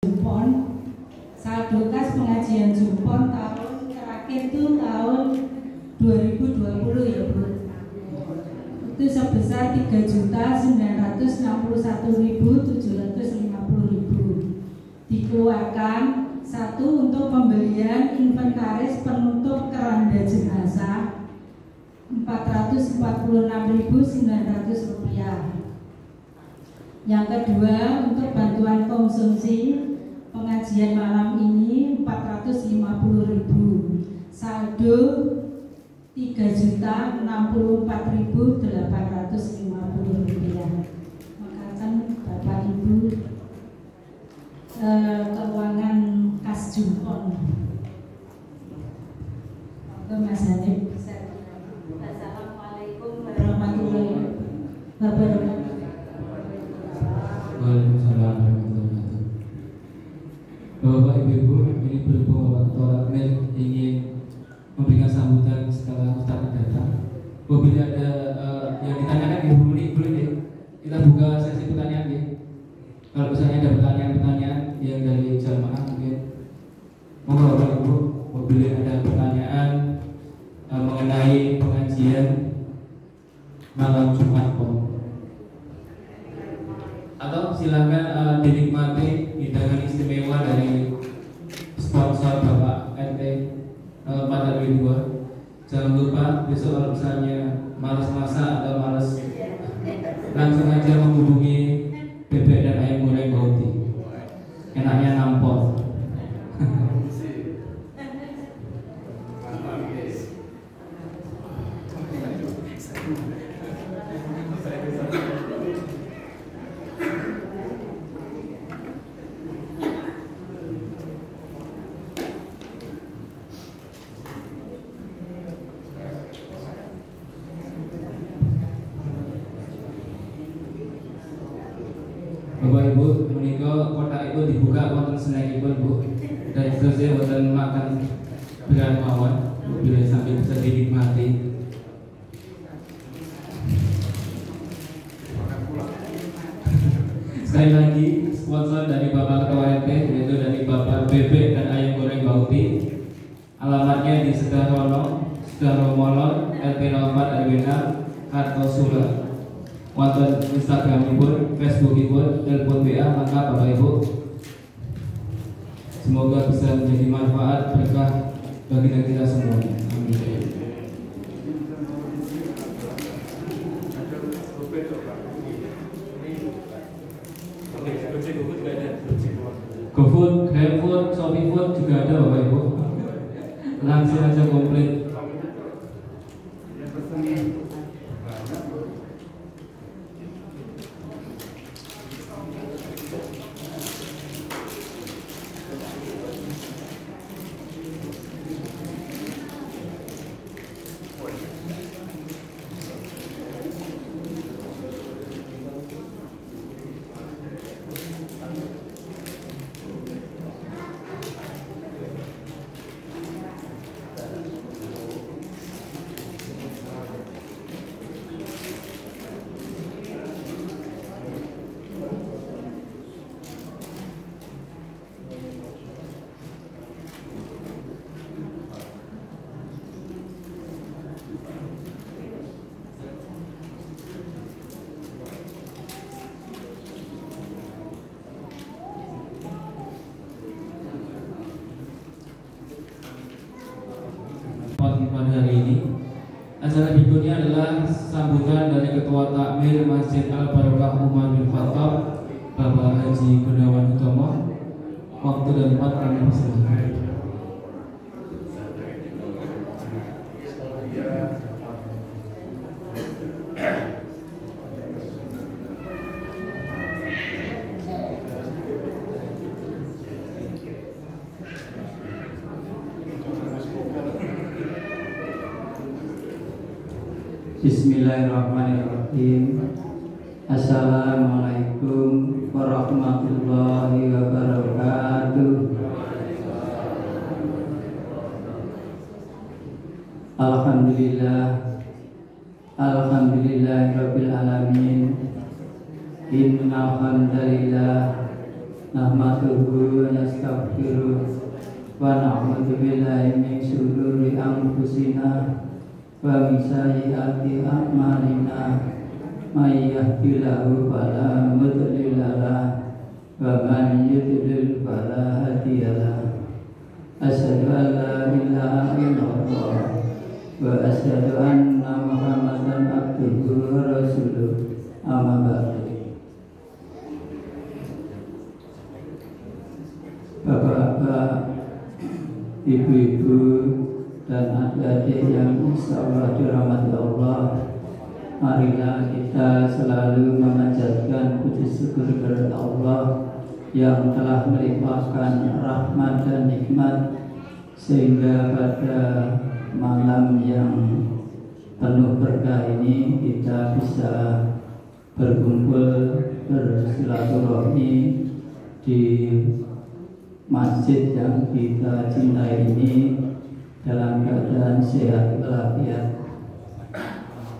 Jupon. Saldo kas pengajian Jupon tahun terakhir itu tahun 2020 ya Bu. Itu sebesar 3.961.750. Dikeluarkan satu untuk pembelian inventaris penutup keranda jenazah 446.900 rupiah. Yang kedua untuk bantuan konsumsi pengajian malam ini 450.000. Saldo 3.064.850 rupiah. Makasih Bapak Ibu. Keuangan kas Jupon. Mas Hanif. Assalamualaikum warahmatullahi wabarakatuh. Waalaikumsalam warahmatullahi wabarakatuh. Bapak Ibu, ini berhubung Bapak Ketua Rakmil ingin memberikan sambutan setelah Ustaz datang. Apabila ada yang ditanyakan ya boleh deh. Kita buka sesi pertanyaan ya. Kalau misalnya ada pertanyaan-pertanyaan yang dari jamaah mungkin monggo Bapak Ibu, apabila ada pertanyaan mengenai pengajian malam Jumat Pon, atau silakan dinikmati hidangan istimewa dari sponsor Bapak RT 4 Jangan lupa besok kalau misalnya malas masak atau malas, langsung aja menghubungi bebek dan ayam goreng Bauti. Enaknya nampol. Bapak Ibu, menika kotak itu dibuka wonten snackipun Bu. Dan selesai wonten makan beran mawon, bila sambil bisa dinikmati. Sekali lagi sponsor dari Bapak Ketua RT yaitu dari Bapak Bebek dan Ayam Goreng Bauti. Alamatnya di Sedarono, Sedaromolon, RT 04 RW 6, Kartosula. Wonten Instagramipun, Facebookipun, telepon WA lengkap Bapak Ibu. Semoga bisa menjadi manfaat berkah bagi kita semuanya. Amin. GoFood, GrabFood, ShopeeFood juga ada Bapak Ibu. Langsung aja komplit. Pada hari ini, acara berikutnya adalah sambutan dari Ketua Takmir Masjid Al Barokah Umar bin Khattab, Bapak Haji Gunawan Utomo. Waktu dan tempat kami persilahkan. Bismillahirrahmanirrahim. Assalamualaikum warahmatullahi wabarakatuh. Alhamdulillah, alhamdulillahirabbil alamin. Innal hamdalillah nahmaduhu wa wa na'udzu billahi min syururi anfusina wa min sayyiati a'malina may yahdihillahu fala mudilla lahu wa man yudlil fala hadiya lahu asyhadu an la ilaha illallah wa asyhadu anna Muhammadan abduhu wa rasuluh amma ba'du. Bapak-bapak, ibu-ibu dan adik-adik yang insyaallah dirahmati Allah, marilah kita selalu memanjatkan puji syukur kepada Allah yang telah melimpahkan rahmat dan nikmat sehingga pada malam yang penuh berkah ini kita bisa berkumpul bersilaturahmi di masjid yang kita cintai ini dalam keadaan sehat walafiat.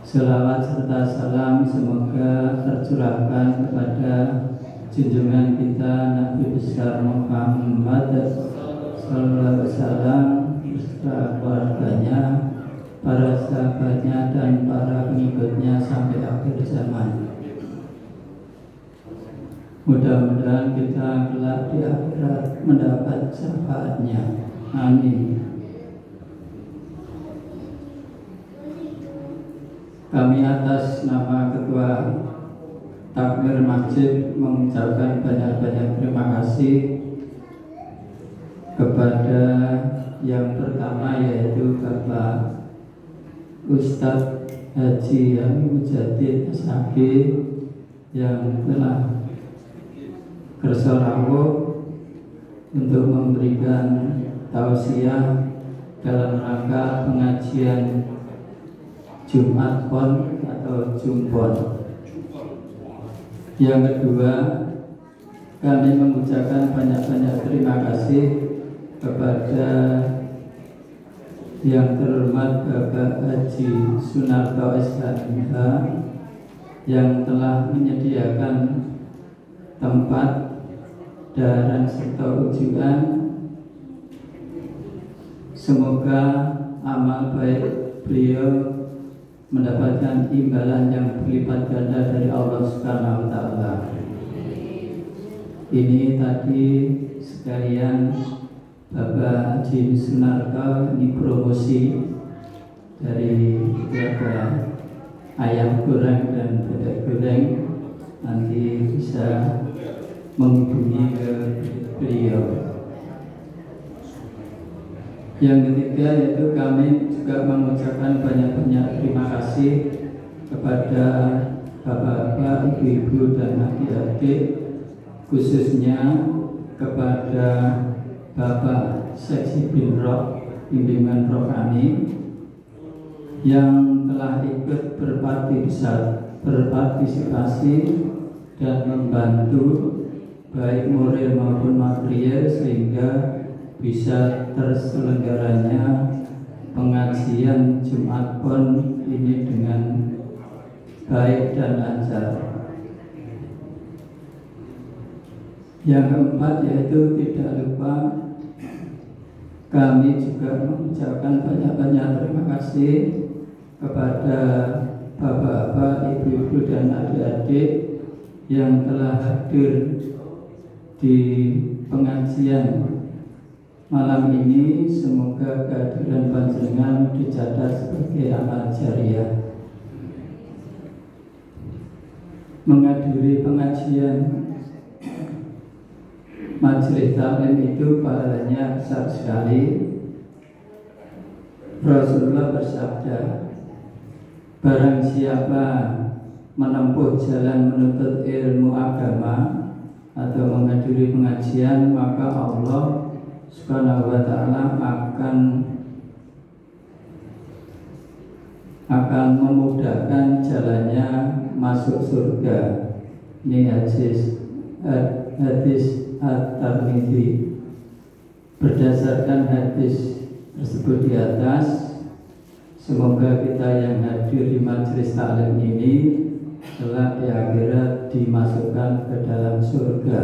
Selawat serta salam semoga tercurahkan kepada junjungan kita Nabi besar Muhammad sallallahu alaihi wasallam beserta keluarganya, para sahabatnya dan para pengikutnya sampai akhir zaman. Mudah-mudahan kita kelak di akhirat mendapat syafaatnya. Amin. Kami atas nama Ketua Takmir Masjid mengucapkan banyak-banyak terima kasih kepada yang pertama yaitu Bapak Ustadz Haji Hamid Mujadid SHG yang telah kersa rawuh untuk memberikan tausiah dalam rangka pengajian Jumat Pon atau Jumpon. Yang kedua, kami mengucapkan banyak-banyak terima kasih kepada yang terhormat Bapak Haji Sunarto SHMH yang telah menyediakan tempat dan serta ujian. Semoga amal baik beliau mendapatkan imbalan yang berlipat ganda dari Allah Subhanahu wa taala. Ini tadi sekalian Bapak Haji Sunarto ini promosi dari keluarga ayam goreng dan bebek goreng, nanti bisa menghubungi ke beliau. Yang ketiga yaitu kami juga mengucapkan banyak-banyak terima kasih kepada bapak-bapak, ibu-ibu dan adik-adik, khususnya kepada Bapak Seksi Binroh Bimbingan Rohani yang telah ikut berpartisipasi dan membantu baik moral maupun material sehingga bisa terselenggaranya pengajian Jumat Pon ini dengan baik dan lancar. Yang keempat yaitu tidak lupa kami juga mengucapkan banyak-banyak terima kasih kepada bapak-bapak, ibu-ibu dan adik-adik yang telah hadir di pengajian malam ini. Semoga kehadiran panjenengan dicatat sebagai amal jariah. Menghadiri pengajian majelis taklim itu pahalanya besar sekali. Rasulullah bersabda, barang siapa menempuh jalan menuntut ilmu agama atau menghadiri pengajian, maka Allah Subhanahu wa ta'ala akan memudahkan jalannya masuk surga. Ini hadis At-Tirmidzi. Berdasarkan hadis tersebut di atas, semoga kita yang hadir di majelis taklim ini kelak di akhirat dimasukkan ke dalam surga.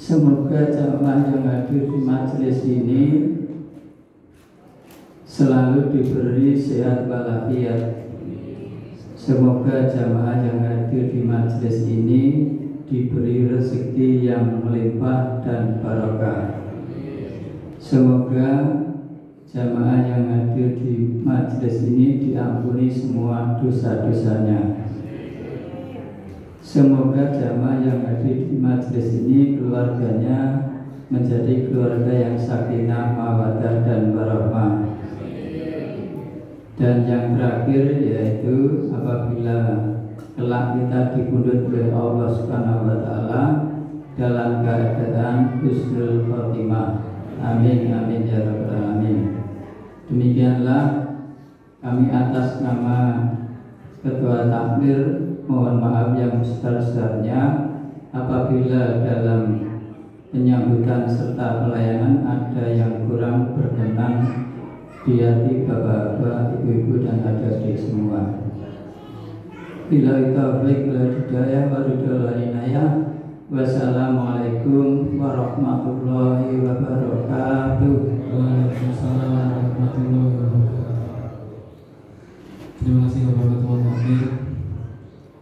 Semoga jamaah yang hadir di majelis ini selalu diberi sehat walafiat. Semoga jamaah yang hadir di majelis ini diberi rezeki yang melimpah dan barokah. Semoga jamaah yang hadir di majelis ini diampuni semua dosa-dosanya. Semoga jamaah yang hadir di majelis ini keluarganya menjadi keluarga yang sakinah, mawaddah dan warahmah. Dan yang terakhir yaitu apabila kelak kita dipundhut oleh Allah Subhanahu wa taala dalam keadaan husnul khotimah. Amin amin ya rabbal alamin. Demikianlah kami atas nama Ketua Takmir mohon maaf yang sebesar-besarnya apabila dalam penyambutan serta pelayanan ada yang kurang berkenan di hati bapak-bapak, ibu-ibu dan adik-adik semua. Bila taufiq wal hidayah wa ridho wal inayah. Wassalamualaikum warahmatullahi wabarakatuh. Waalaikumsalam warahmatullahi wabarakatuh. Terima kasih Bapak Ketua Takmir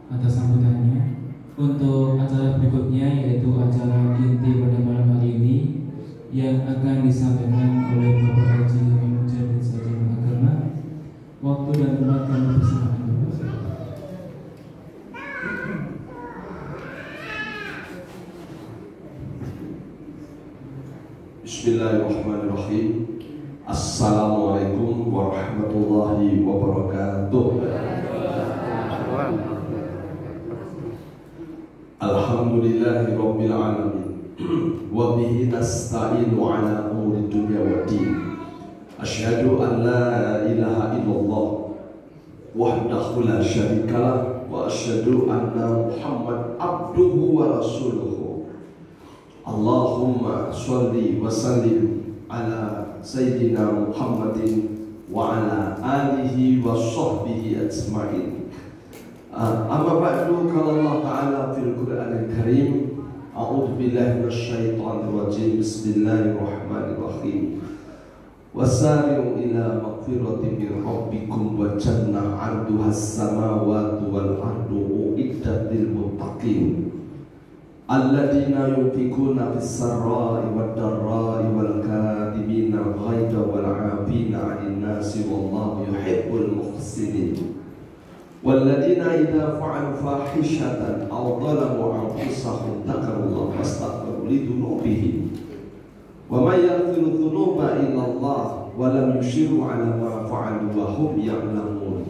atas sambutannya. Untuk acara berikutnya yaitu acara inti pada malam hari ini yang akan disampaikan oleh Bapak Haji Imam Mujahid Sarjana Agama. Waktu dan tempat kami persilakan. Bismillahirrahmanirrahim. Assalamualaikum warahmatullahi wabarakatuh. Alhamdulillahi rabbil alamin. Wa bihi nasta'inu ala umuri dunya waddin. Asyhadu an la ilaha illallah wahdahu la syarikalah wa asyhadu anna Muhammad abduhu wa rasuluhu. Allahumma sholli wa sallim ala sayyidina Muhammadin wa ala alihi wa sahbihi ajma'in. Amma ba'du, qala Allah Ta'ala fil Qur'anil Karim, a'udzu billahi minasyaitonir rajim. Bismillahirrahmanirrahim. Wasari'u ila maghfiratin min rabbikum wa jannah 'arduhas samawati wal ardu uiddat lil muttaqin alladzina yunfikuna fis sarra'i wad dharra'i wal kadhibina al ghaidha wal 'afina 'anil nasi wallahu yuhibbul muhsinin. Walladzina idza fa'alu fahishatan aw dhalamu anfusahum dzakarullaha fastaghfiru lidhunubihim wa may yaghfiru dhunuba illa Allah wa lam yushiru 'ala ma fa'alu wa hum ya'lamun.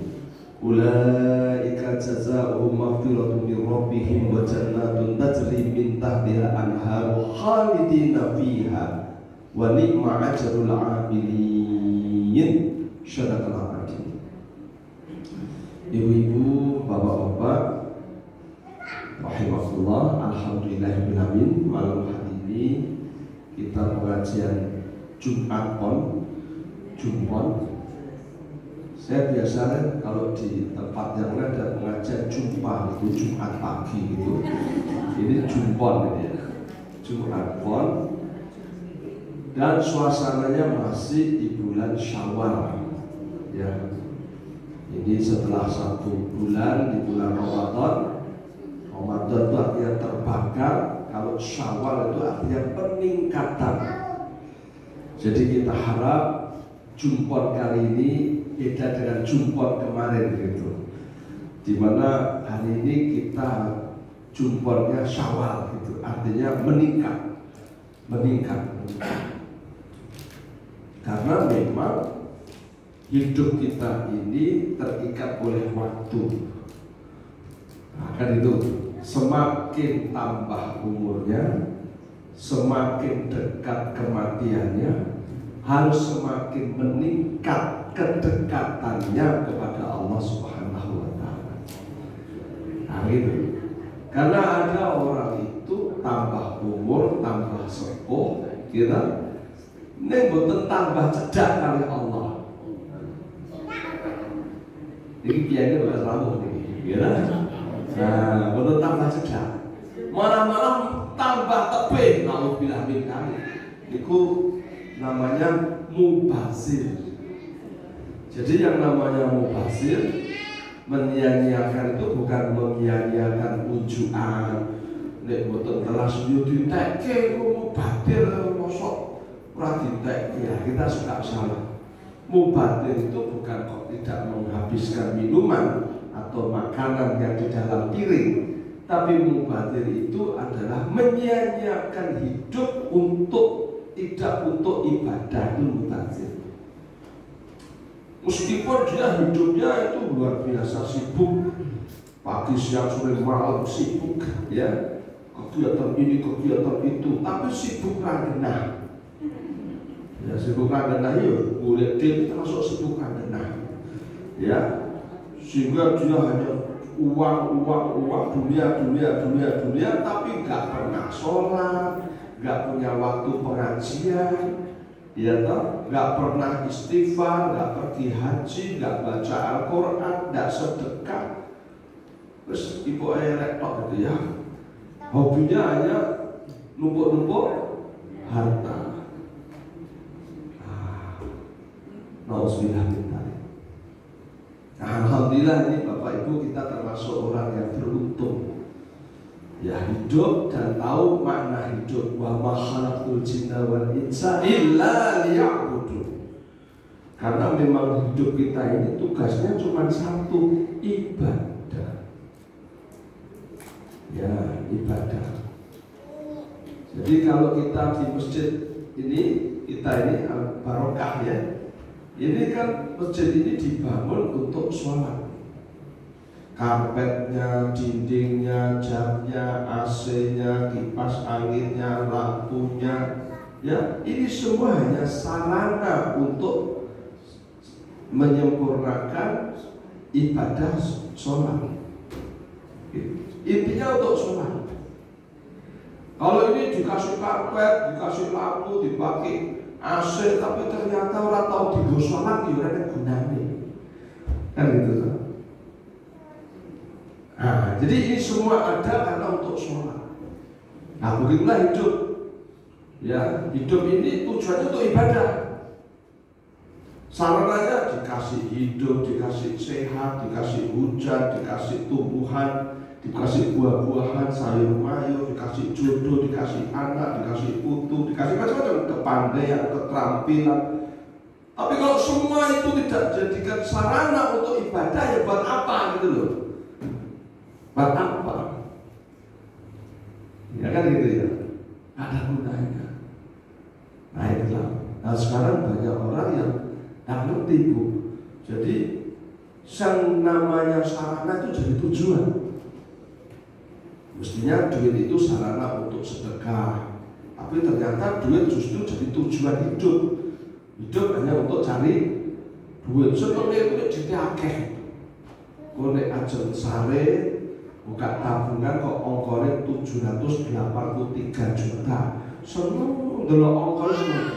Ulaika jazaohum maghfiratun min rabbihim wa jannatun tajri min tahtiha al-anhar khalidina fiha wa ni'ma ajrul 'amilin. Syadaqallahu adzim. Ibu-ibu, bapak-bapak, rahimahullah, alhamdulillahirrahmanirrahim. Malam hari ini kita pengajian Jumat Jumpon. Saya biasa kalau di tempat yang lain ada pengajian Jumpa, itu Jumat pagi gitu. Ini Jumpon ini ya, Jumat Pon. Dan suasananya masih di bulan Syawal ya. Jadi setelah 1 bulan di bulan Ramadan itu artinya terbakar. Kalau Syawal itu artinya peningkatan. Jadi kita harap Jumpon kali ini beda dengan Jumpon kemarin gitu. Dimana hari ini kita Jumponnya Syawal gitu, artinya meningkat. Karena memang hidup kita ini terikat oleh waktu. Kan itu, semakin tambah umurnya, semakin dekat kematiannya, harus semakin meningkat kedekatannya kepada Allah Subhanahu wa Ta'ala. Nah gitu. Karena ada orang itu tambah umur, tambah sepuh, kita ini bukan tambah cedak kali Allah. Ini kiainya bukan ramu nih, ya. Nah, bukan tambah cedak. Malam-malam tambah tebih, naudzubillah min dzalik. Itu namanya mubazir. Jadi yang namanya mubazir, menyia-nyiakan itu bukan menyia-nyiakan ujuan. Nek boten telas yo ditekke mubazir mosok ora ditekke. Ya, kita suka salah. Mubazir itu bukan kok tidak menghabiskan minuman atau makanan yang di dalam piring, tapi mubazir itu adalah menyia-nyiakan hidup tidak untuk ibadah. Itu mubazir. Meskipun dia hidupnya itu luar biasa sibuk, pagi siang sore malam sibuk, ya, kegiatan ini kegiatan itu, tapi sibuk rangenah. Ya, sibuk rangenah yuk, boleh dia termasuk sibuk rangenah, ya, sehingga dia hanya uang, dunia, tapi nggak pernah sholat, nggak punya waktu pengajian. Ya toh, nggak pernah istighfar, nggak pergi haji, nggak baca Al-Quran, nggak sedekah. Terus ibu ayah rektor gitu ya, hobinya hanya numpuk-numpuk harta. Nauzubillah min dzalik. Alhamdulillah ini Bapak Ibu kita termasuk orang yang beruntung. Ya, hidup dan tahu makna hidup. Wa ma khalaqtul jinna wal insa illa liya'budun. Karena memang hidup kita ini tugasnya cuma satu, ibadah. Ya, ibadah. Jadi kalau kita di masjid ini, kita ini barokah ya. Ini kan masjid ini dibangun untuk sholat. Karpetnya, dindingnya, jamnya, AC-nya, kipas anginnya, lampunya, ya, ini semua hanya sarana untuk menyempurnakan ibadah sholat. Intinya untuk sholat. Kalau ini dikasih karpet, dikasih lampu, dipakai AC, tapi ternyata orang tahu digo sholat, ya ada gunanya. Kan gitu kan? Nah, jadi ini semua ada karena untuk sholat. Nah, begitulah hidup. Ya, hidup ini tujuannya untuk ibadah. Sarananya dikasih hidup, dikasih sehat, dikasih hujan, dikasih tumbuhan, dikasih buah-buahan, sayur mayur, dikasih jodoh, dikasih anak, dikasih putu, dikasih macam-macam kepandaian, keterampilan. Tapi kalau semua itu tidak jadikan sarana untuk ibadah, ya buat apa gitu loh? Buat apa? Ya kan gitu ya. Ada gunanya. Nah itulah. Nah sekarang banyak orang yang tak ngerti Bu. Jadi yang namanya sarana itu jadi tujuan. Mestinya duit itu sarana untuk sedekah, tapi ternyata duit justru jadi tujuan hidup. Hidup hanya untuk cari duit. Sebenarnya itu diakeh. Konek ajeng sare buka tabungan kok ongkore 783 juta. Seneng delok ongkore seneng.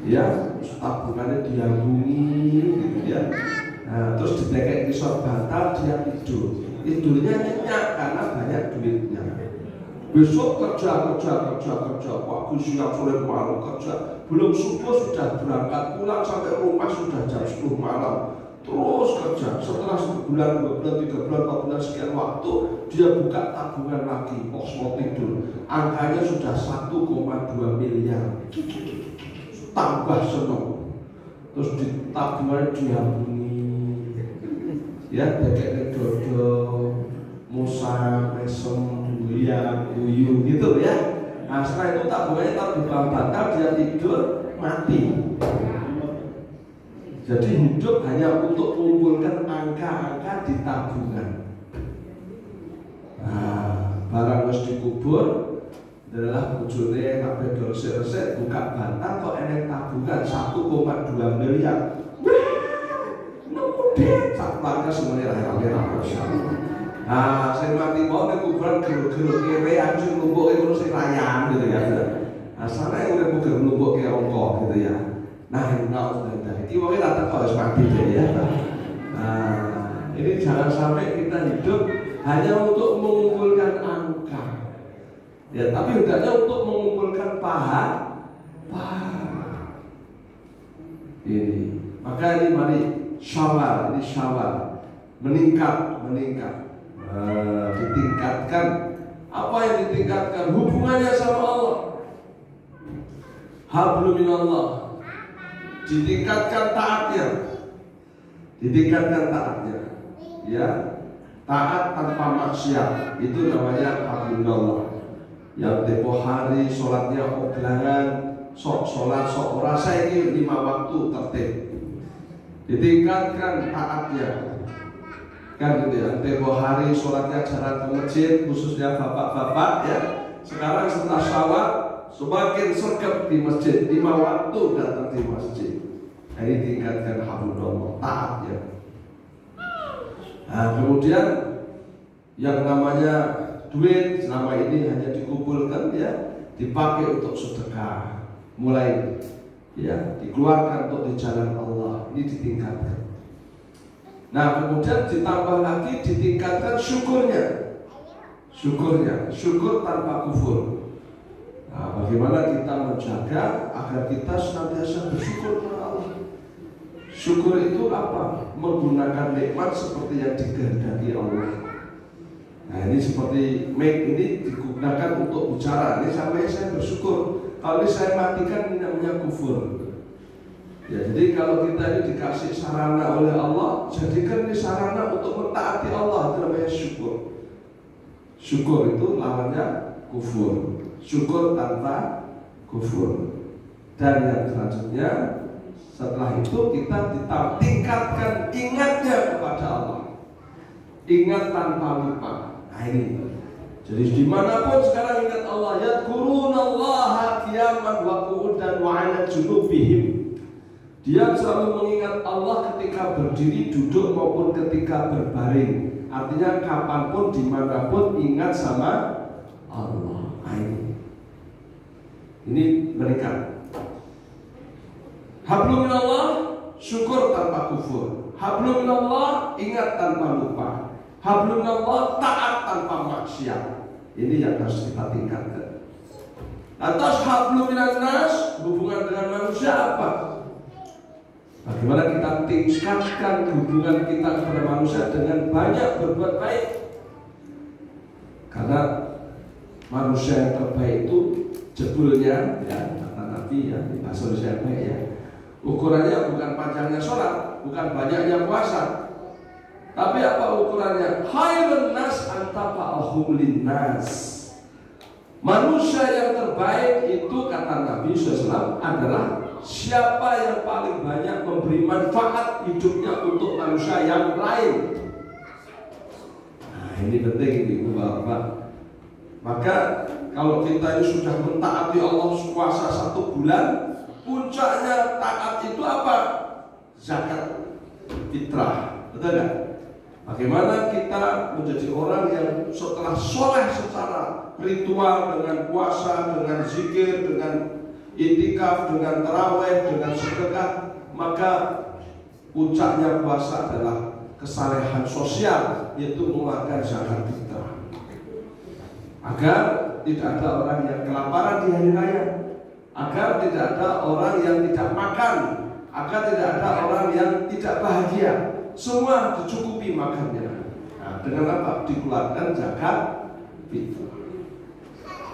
Ya, tabungannya diambungi gitu ya. Nah, terus ditekek kisah bantal dia tidur. Tidurnya nyenyak karena banyak duitnya. Besok kerja, pagi siang sore malam kerja. Belum subuh sudah berangkat pulang sampai rumah sudah jam 10 malam. Terus kerja, setelah 1 bulan, 2 bulan, 3 bulan, 4 bulan sekian waktu dia buka tabungan lagi, pos mau tidur. Angkanya sudah 1,2 miliar. Tambah seneng. Terus di tabungan diambungi. Ya, dekek dodo, musa, mesem, buya, buyu gitu ya. Nah setelah itu tabungannya tak dibatal, dia tidur mati. Jadi hidup hanya untuk mengumpulkan angka-angka di tabungan. Nah, barang harus dikubur adalah bujone kabeh resik-resik buka bantal kok enek tabungan 1,2 miliar. Sak bangga semuanya rame-rame. Nah, saya mati mau nek kuburan geruk-geruk kere anjing numpuke ngono sing rayang gitu ya. Nah, sana udah bukan numpuke ongko gitu ya. Nah, ini mungkin datang harus mati ya. Nah, ini jangan sampai kita hidup hanya untuk mengumpulkan angka. Ya, tapi hendaknya untuk mengumpulkan pahala. Ini, maka ini mari syawal, ini syawal meningkat, ditingkatkan. Apa yang ditingkatkan? Hubungannya sama Allah. Hablum minallah. Ditingkatkan taatnya. Ya, taat tanpa maksiat, itu namanya hablum minallah. Yang tempo hari sholatnya oglangan, sok sholat sok ora saiki 5 waktu tertib. Ditingkatkan taatnya. Kan gitu ya, tempo hari sholatnya jarang ke masjid, khususnya bapak-bapak ya. Sekarang setelah syawal semakin sergap di masjid, 5 waktu datang di masjid. Ini tingkatkan hablullah, taatnya. Nah, kemudian yang namanya duit selama ini hanya dikumpulkan ya, dipakai untuk sedekah, mulai ya dikeluarkan untuk di jalan Allah, ini ditingkatkan. Nah, kemudian ditambah lagi ditingkatkan syukur tanpa kufur. Nah, bagaimana kita menjaga agar kita senantiasa bersyukur kepada Allah. Syukur itu apa? Menggunakan nikmat seperti yang dikehendaki Allah. Nah, ini seperti mic ini digunakan untuk bicara. Ini saya bersyukur. Kalau ini saya matikan, ini namanya kufur. Ya, jadi kalau kita ini dikasih sarana oleh Allah, jadikan ini sarana untuk mentaati Allah, itu namanya syukur. Syukur itu lawannya kufur. Syukur tanpa kufur. Dan yang selanjutnya, setelah itu kita tingkatkan ingatnya kepada Allah. Ingat tanpa lupa. Nah ini. Jadi dimanapun sekarang ingat Allah, yadkurunallaha qiyaman wa qu'udan wa 'ala junubihim. Dia selalu mengingat Allah ketika berdiri, duduk maupun ketika berbaring. Artinya kapanpun, dimanapun ingat sama Allah. Ini mereka. Hablum minallah, syukur tanpa kufur. Hablum minallah, ingat tanpa lupa. Hablum minallah, taat tanpa maksiat. Ini yang harus kita tingkatkan. Atas hablum minannas, hubungan dengan manusia apa? Bagaimana kita tingkatkan hubungan kita kepada manusia dengan banyak berbuat baik. Karena manusia yang terbaik itu jebulnya, ya kata Nabi ya, di bahasa Indonesia baik ya. Ukurannya bukan panjangnya sholat, bukan banyaknya puasa, tapi apa ukurannya? Khairun nas antafa'ahum linnas. Manusia yang terbaik itu kata Nabi SAW adalah siapa yang paling banyak memberi manfaat hidupnya untuk manusia yang lain. Nah, ini penting Ibu Bapak. Maka kalau kita ini sudah mentaati Allah puasa 1 bulan, puncaknya taat itu apa? Zakat fitrah. Betul nggak? Bagaimana kita menjadi orang yang setelah soleh secara ritual, dengan puasa, dengan zikir, dengan itikaf, dengan taraweh, dengan sedekah, maka puncaknya puasa adalah kesalehan sosial, yaitu mengeluarkan zakat fitrah. Agar tidak ada orang yang kelaparan di hari raya, agar tidak ada orang yang tidak makan, agar tidak ada orang yang tidak bahagia. Semua dicukupi makannya. Nah, dengan apa? Dikeluarkan zakat fitrah.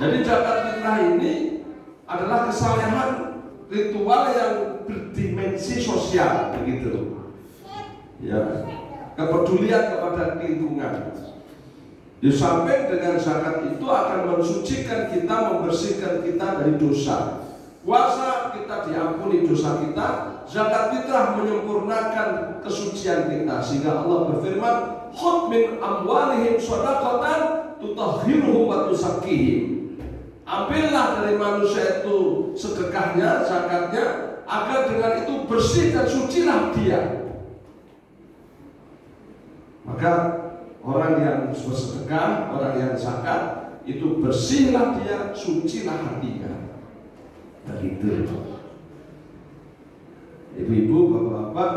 Jadi zakat fitrah ini adalah kesalehan ritual yang berdimensi sosial, begitu. Ya, kepedulian kepada lingkungan. Di samping dengan zakat itu akan mensucikan kita, membersihkan kita dari dosa. Puasa kita diampuni dosa kita, zakat fitrah menyempurnakan kesucian kita. Sehingga Allah berfirman, "Khudh min amwalihim shadaqatan tutahhiruhum wa tuzakkihim." Ambillah dari manusia itu sedekahnya, zakatnya, agar dengan itu bersih dan sucilah dia. Maka orang yang bersedekah, orang yang zakat, itu bersihlah dia, sucilah hatinya. Begitu. Ibu-ibu, bapak-bapak,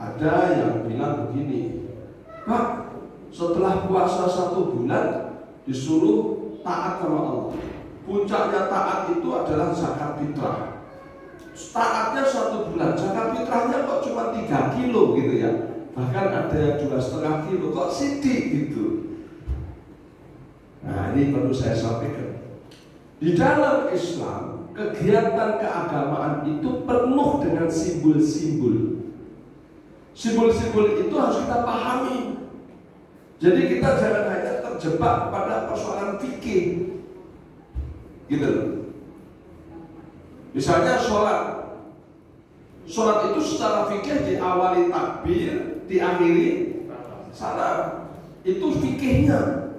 ada yang bilang begini, Pak, setelah puasa 1 bulan disuruh taat sama Allah. Puncaknya taat itu adalah zakat fitrah. Taatnya 1 bulan, zakat fitrahnya kok cuma 3 kilo gitu ya. Bahkan ada yang 2,5 kilo, kok sidik gitu. Nah, ini perlu saya sampaikan. Di dalam Islam, kegiatan keagamaan itu penuh dengan simbol-simbol. Simbol-simbol itu harus kita pahami. Jadi kita jangan hanya terjebak pada persoalan fikih, gitu. Misalnya sholat itu secara fikih diawali takbir, diakhiri salam. Itu fikihnya.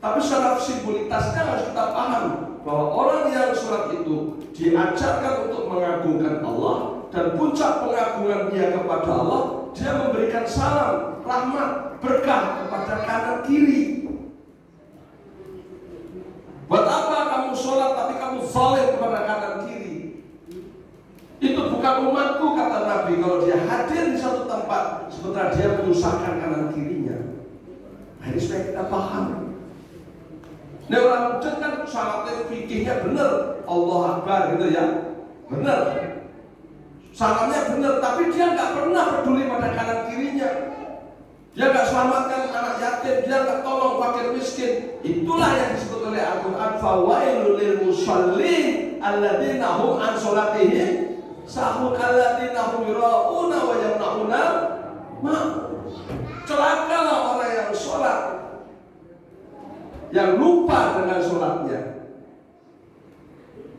Tapi secara simbolitasnya harus kita paham bahwa orang yang sholat itu diajarkan untuk mengagungkan Allah, dan puncak pengagungan dia kepada Allah, dia memberikan salam, rahmat, berkah kepada kanan kiri. Buat apa kamu sholat tapi kamu zalim kepada kanan kiri? Itu bukan umatku, kata Nabi. Kalau dia hadir di satu tempat, sementara dia menyusahkan kanan kirinya. Nah, ini supaya kita paham. Nah, orang muda kan salatnya fikihnya benar, Allah Akbar gitu ya, benar. Salamnya benar, tapi dia nggak pernah peduli pada kanan kirinya. Dia nggak selamatkan anak yatim, dia nggak tolong fakir miskin. Itulah yang disebut oleh Al-Quran, fawailul lil musallin alladzina hum an sholatihim sahun alladzina hum yura'una wa yamna'una celakalah orang yang sholat, yang lupa dengan sholatnya.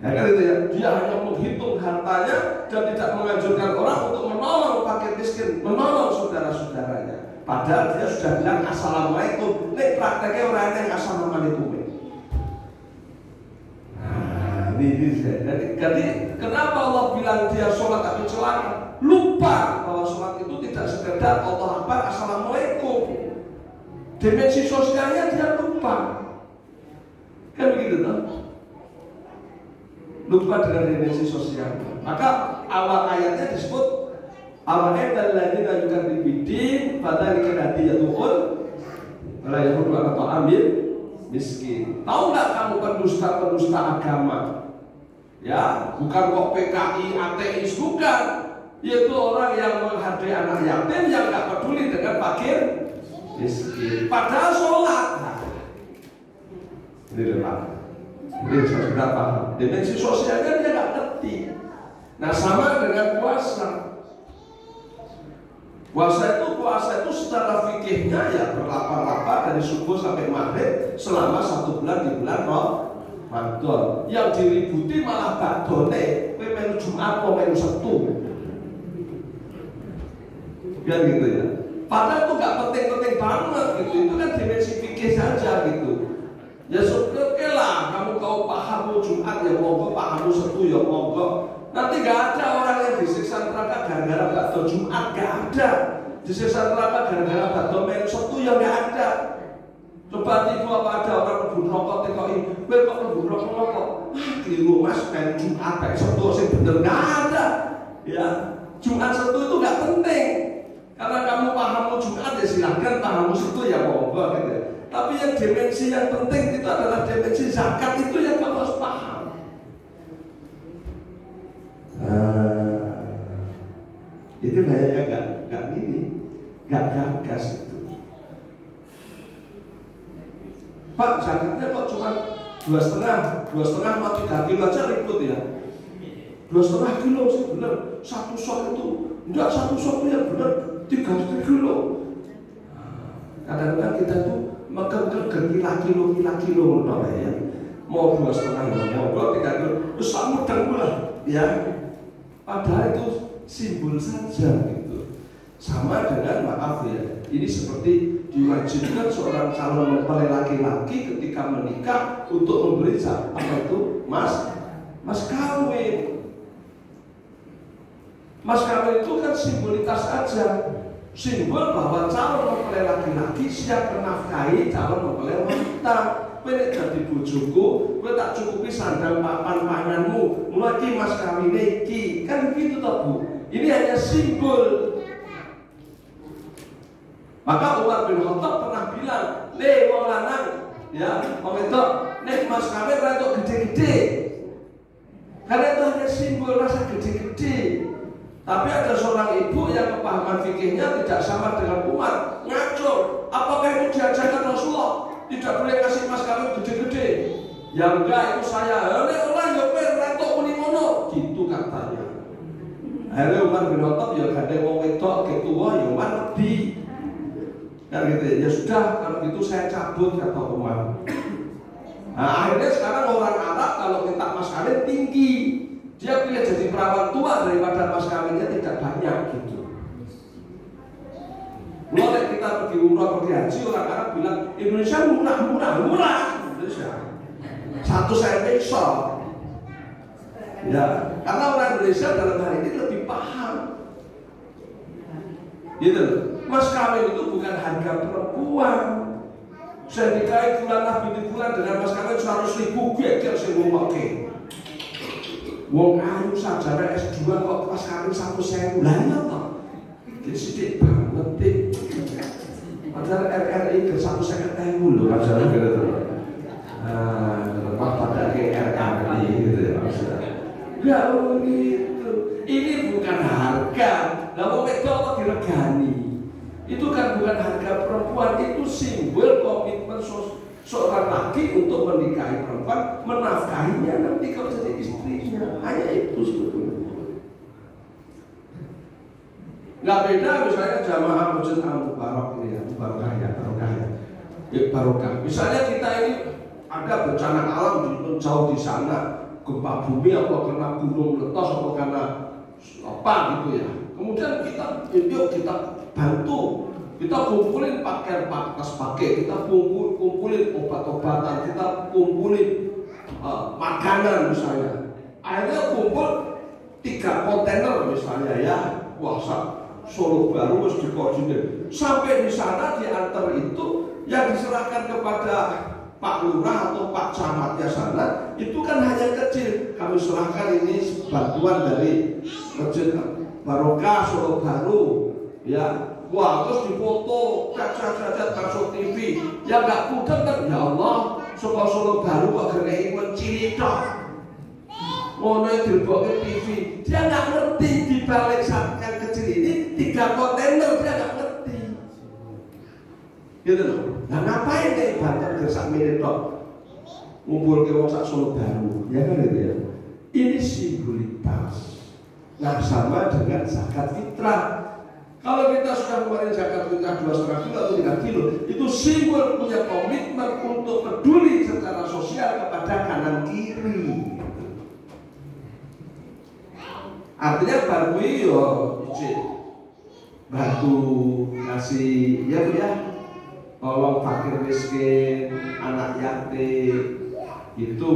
Ya kan itu ya, dia hanya menghitung hartanya dan tidak menganjurkan orang untuk menolong fakir miskin, menolong saudara-saudaranya. Padahal dia sudah bilang assalamualaikum. Ini prakteknya orang yang assalamualaikum. Nah, ini jadi kenapa Allah bilang dia sholat tapi celaka? Lupa bahwa sholat itu tidak sekedar Allah Akbar, assalamualaikum. Dimensi sosialnya dia lupa. Kan begitu toh? Lupa dengan dimensi sosial. Maka awal ayatnya disebut awalnya alladzina yukadzibun fadzalika hadiyatuhum wala yahudu atau amil miskin. Tahu nggak kamu pendusta agama? Ya, bukan kok PKI, ateis, bukan. Yaitu orang yang menghargai anak yatim, yang nggak peduli dengan fakir miskin. Padahal sholat. Ini depan. Ini sudah paham. Dimensi sosialnya dia nggak ngerti. Nah, sama dengan puasa. Puasa itu secara fikihnya ya berlapar-lapar dari subuh sampai maghrib selama 1 bulan di bulan Ramadan. Yang diributi malah badone, kowe melu Jumat apa melu Sabtu. Kan gitu ya. Padahal itu nggak penting-penting banget gitu. Itu kan dimensi fikih saja gitu. Ya oke lah, kamu tahu pahammu Jumat ya monggo, pahammu Sabtu ya monggo. Nanti gak ada orang yang disiksa neraka gara-gara bakdo Jumat, gak ada. Disiksa neraka gara-gara bakdo melu Sabtu ya gak ada. Coba tiba apa ada orang lebur rokok tekoki, kowe kok lebur rokok? Ah, keliru Mas, melu Jumat kayak Sabtu sing bener gak ada. Ya, Jumat Sabtu itu gak penting. Karena kamu pahammu Jumat ya silahkan, pahammu Sabtu ya monggo gitu. Tapi yang dimensi yang penting itu adalah dimensi zakat, itu yang kamu harus paham. Itu kayaknya nggak gagas itu. Pak, zakatnya kok cuma 2,5 atau 3 kilo aja ribut ya. 2,5 kilo sih bener. 1 sok itu enggak, 1 sok itu yang bener 3 kilo. Kadang-kadang kita tuh makan kilo ya. Mau 2,5 mau 3 kilo, terus kamu lah ya. Padahal itu simbol saja gitu. Sama dengan maaf ya, ini seperti diwajibkan seorang calon mempelai laki-laki ketika menikah untuk memberi apa itu mas kawin. Mas kawin itu kan simbolitas aja, simbol bahwa calon mempelai laki-laki siap menafkahi calon mempelai wanita. Kowe nek dadi bojoku, kowe tak cukupi sandang papan panganmu, mulai iki mas kawine iki. Kan begitu toh, Bu. Ini hanya simbol. Maka Umar bin Khattab pernah bilang, "Le wong lanang, ya, wong wedok, nek mas kawin rada gede-gede. Karena itu hanya simbol rasa gede-gede. Tapi ada seorang ibu yang kepahaman fikihnya tidak sama dengan Umar, ngaco. Apakah itu diajarkan Rasulullah? Tidak boleh kasih mas kawin gede-gede. Ya enggak, itu saya. Nek orang yo rantok muni ngono, gitu katanya. Akhirnya Umar bin Khattab ya gandeng wong wedok ketua ya Umar lebih. Kan gitu ya sudah kalau gitu saya cabut kata Umar. Nah, akhirnya sekarang orang Arab kalau minta mas kawin tinggi. Dia pilih jadi perawan tua daripada mas kawinnya tidak banyak gitu. Mulai kita pergi umrah, pergi haji, orang Arab bilang Indonesia murah. Indonesia 1 sen peso. Ya, karena orang Indonesia dalam hal ini lebih paham. Gitu. Mas kawin itu bukan harga perempuan. Saya nikahi bulan binti bulan dengan mas kawin 100.000 geger sing ngomoke. Wong ayu sarjana S2 kok pas kawin 100.000 lah ya toh. Iki sithik banget iki. Padahal RRI ke 150.000 lho sarjana gitu. Lepas pada ke RRI gitu ya maksudnya. Enggak begitu. Ini bukan harga. Lah wong wedok kok diregani. Itu kan bukan harga perempuan, itu simbol komitmen seorang laki untuk menikahi perempuan, menafkahinya nanti kalau jadi istrinya. Hanya itu sebetulnya. Nggak beda misalnya jamaah masjid Al-Mubarak ini ya, Barokah. Misalnya kita ini ada bencana alam jauh di sana, gempa bumi apa karena gunung meletus apa karena apa gitu ya. Kemudian kita bantu. Kita kumpulin pakaian bekas pakai, kita kumpulin obat-obatan, kita kumpulin makanan misalnya. Akhirnya kumpul 3 kontainer misalnya ya, puasa Solo Baru harus dikoordinir. Sampai di sana diantar itu yang diserahkan kepada Pak Lurah atau Pak Camatnya sana itu kan hanya kecil. Kami serahkan ini bantuan dari Masjid Barokah Solo Baru, ya. Wah, terus difoto, cacat masuk TV. Ya nggak mudeng kan? Ya Allah, Solo Baru kok gede mencili dok. Ngono dilebokke TV. Dia nggak ngerti di balik yang kecil ini 3 kontainer dia nggak ngerti. Gitu loh. Nah ngapain kayak banter gersak mirip dok? Ngumpul ke wong sak Solo Baru, ya kan gitu ya. Ini simbolitas. Nah sama dengan zakat fitrah. Kalau kita sudah keluarin zakat fitrah 2,5 kilo atau 3 kilo, itu simbol punya komitmen untuk peduli secara sosial kepada kanan kiri. Artinya baru yo bantu ngasih ya tolong fakir miskin, anak yatim, itu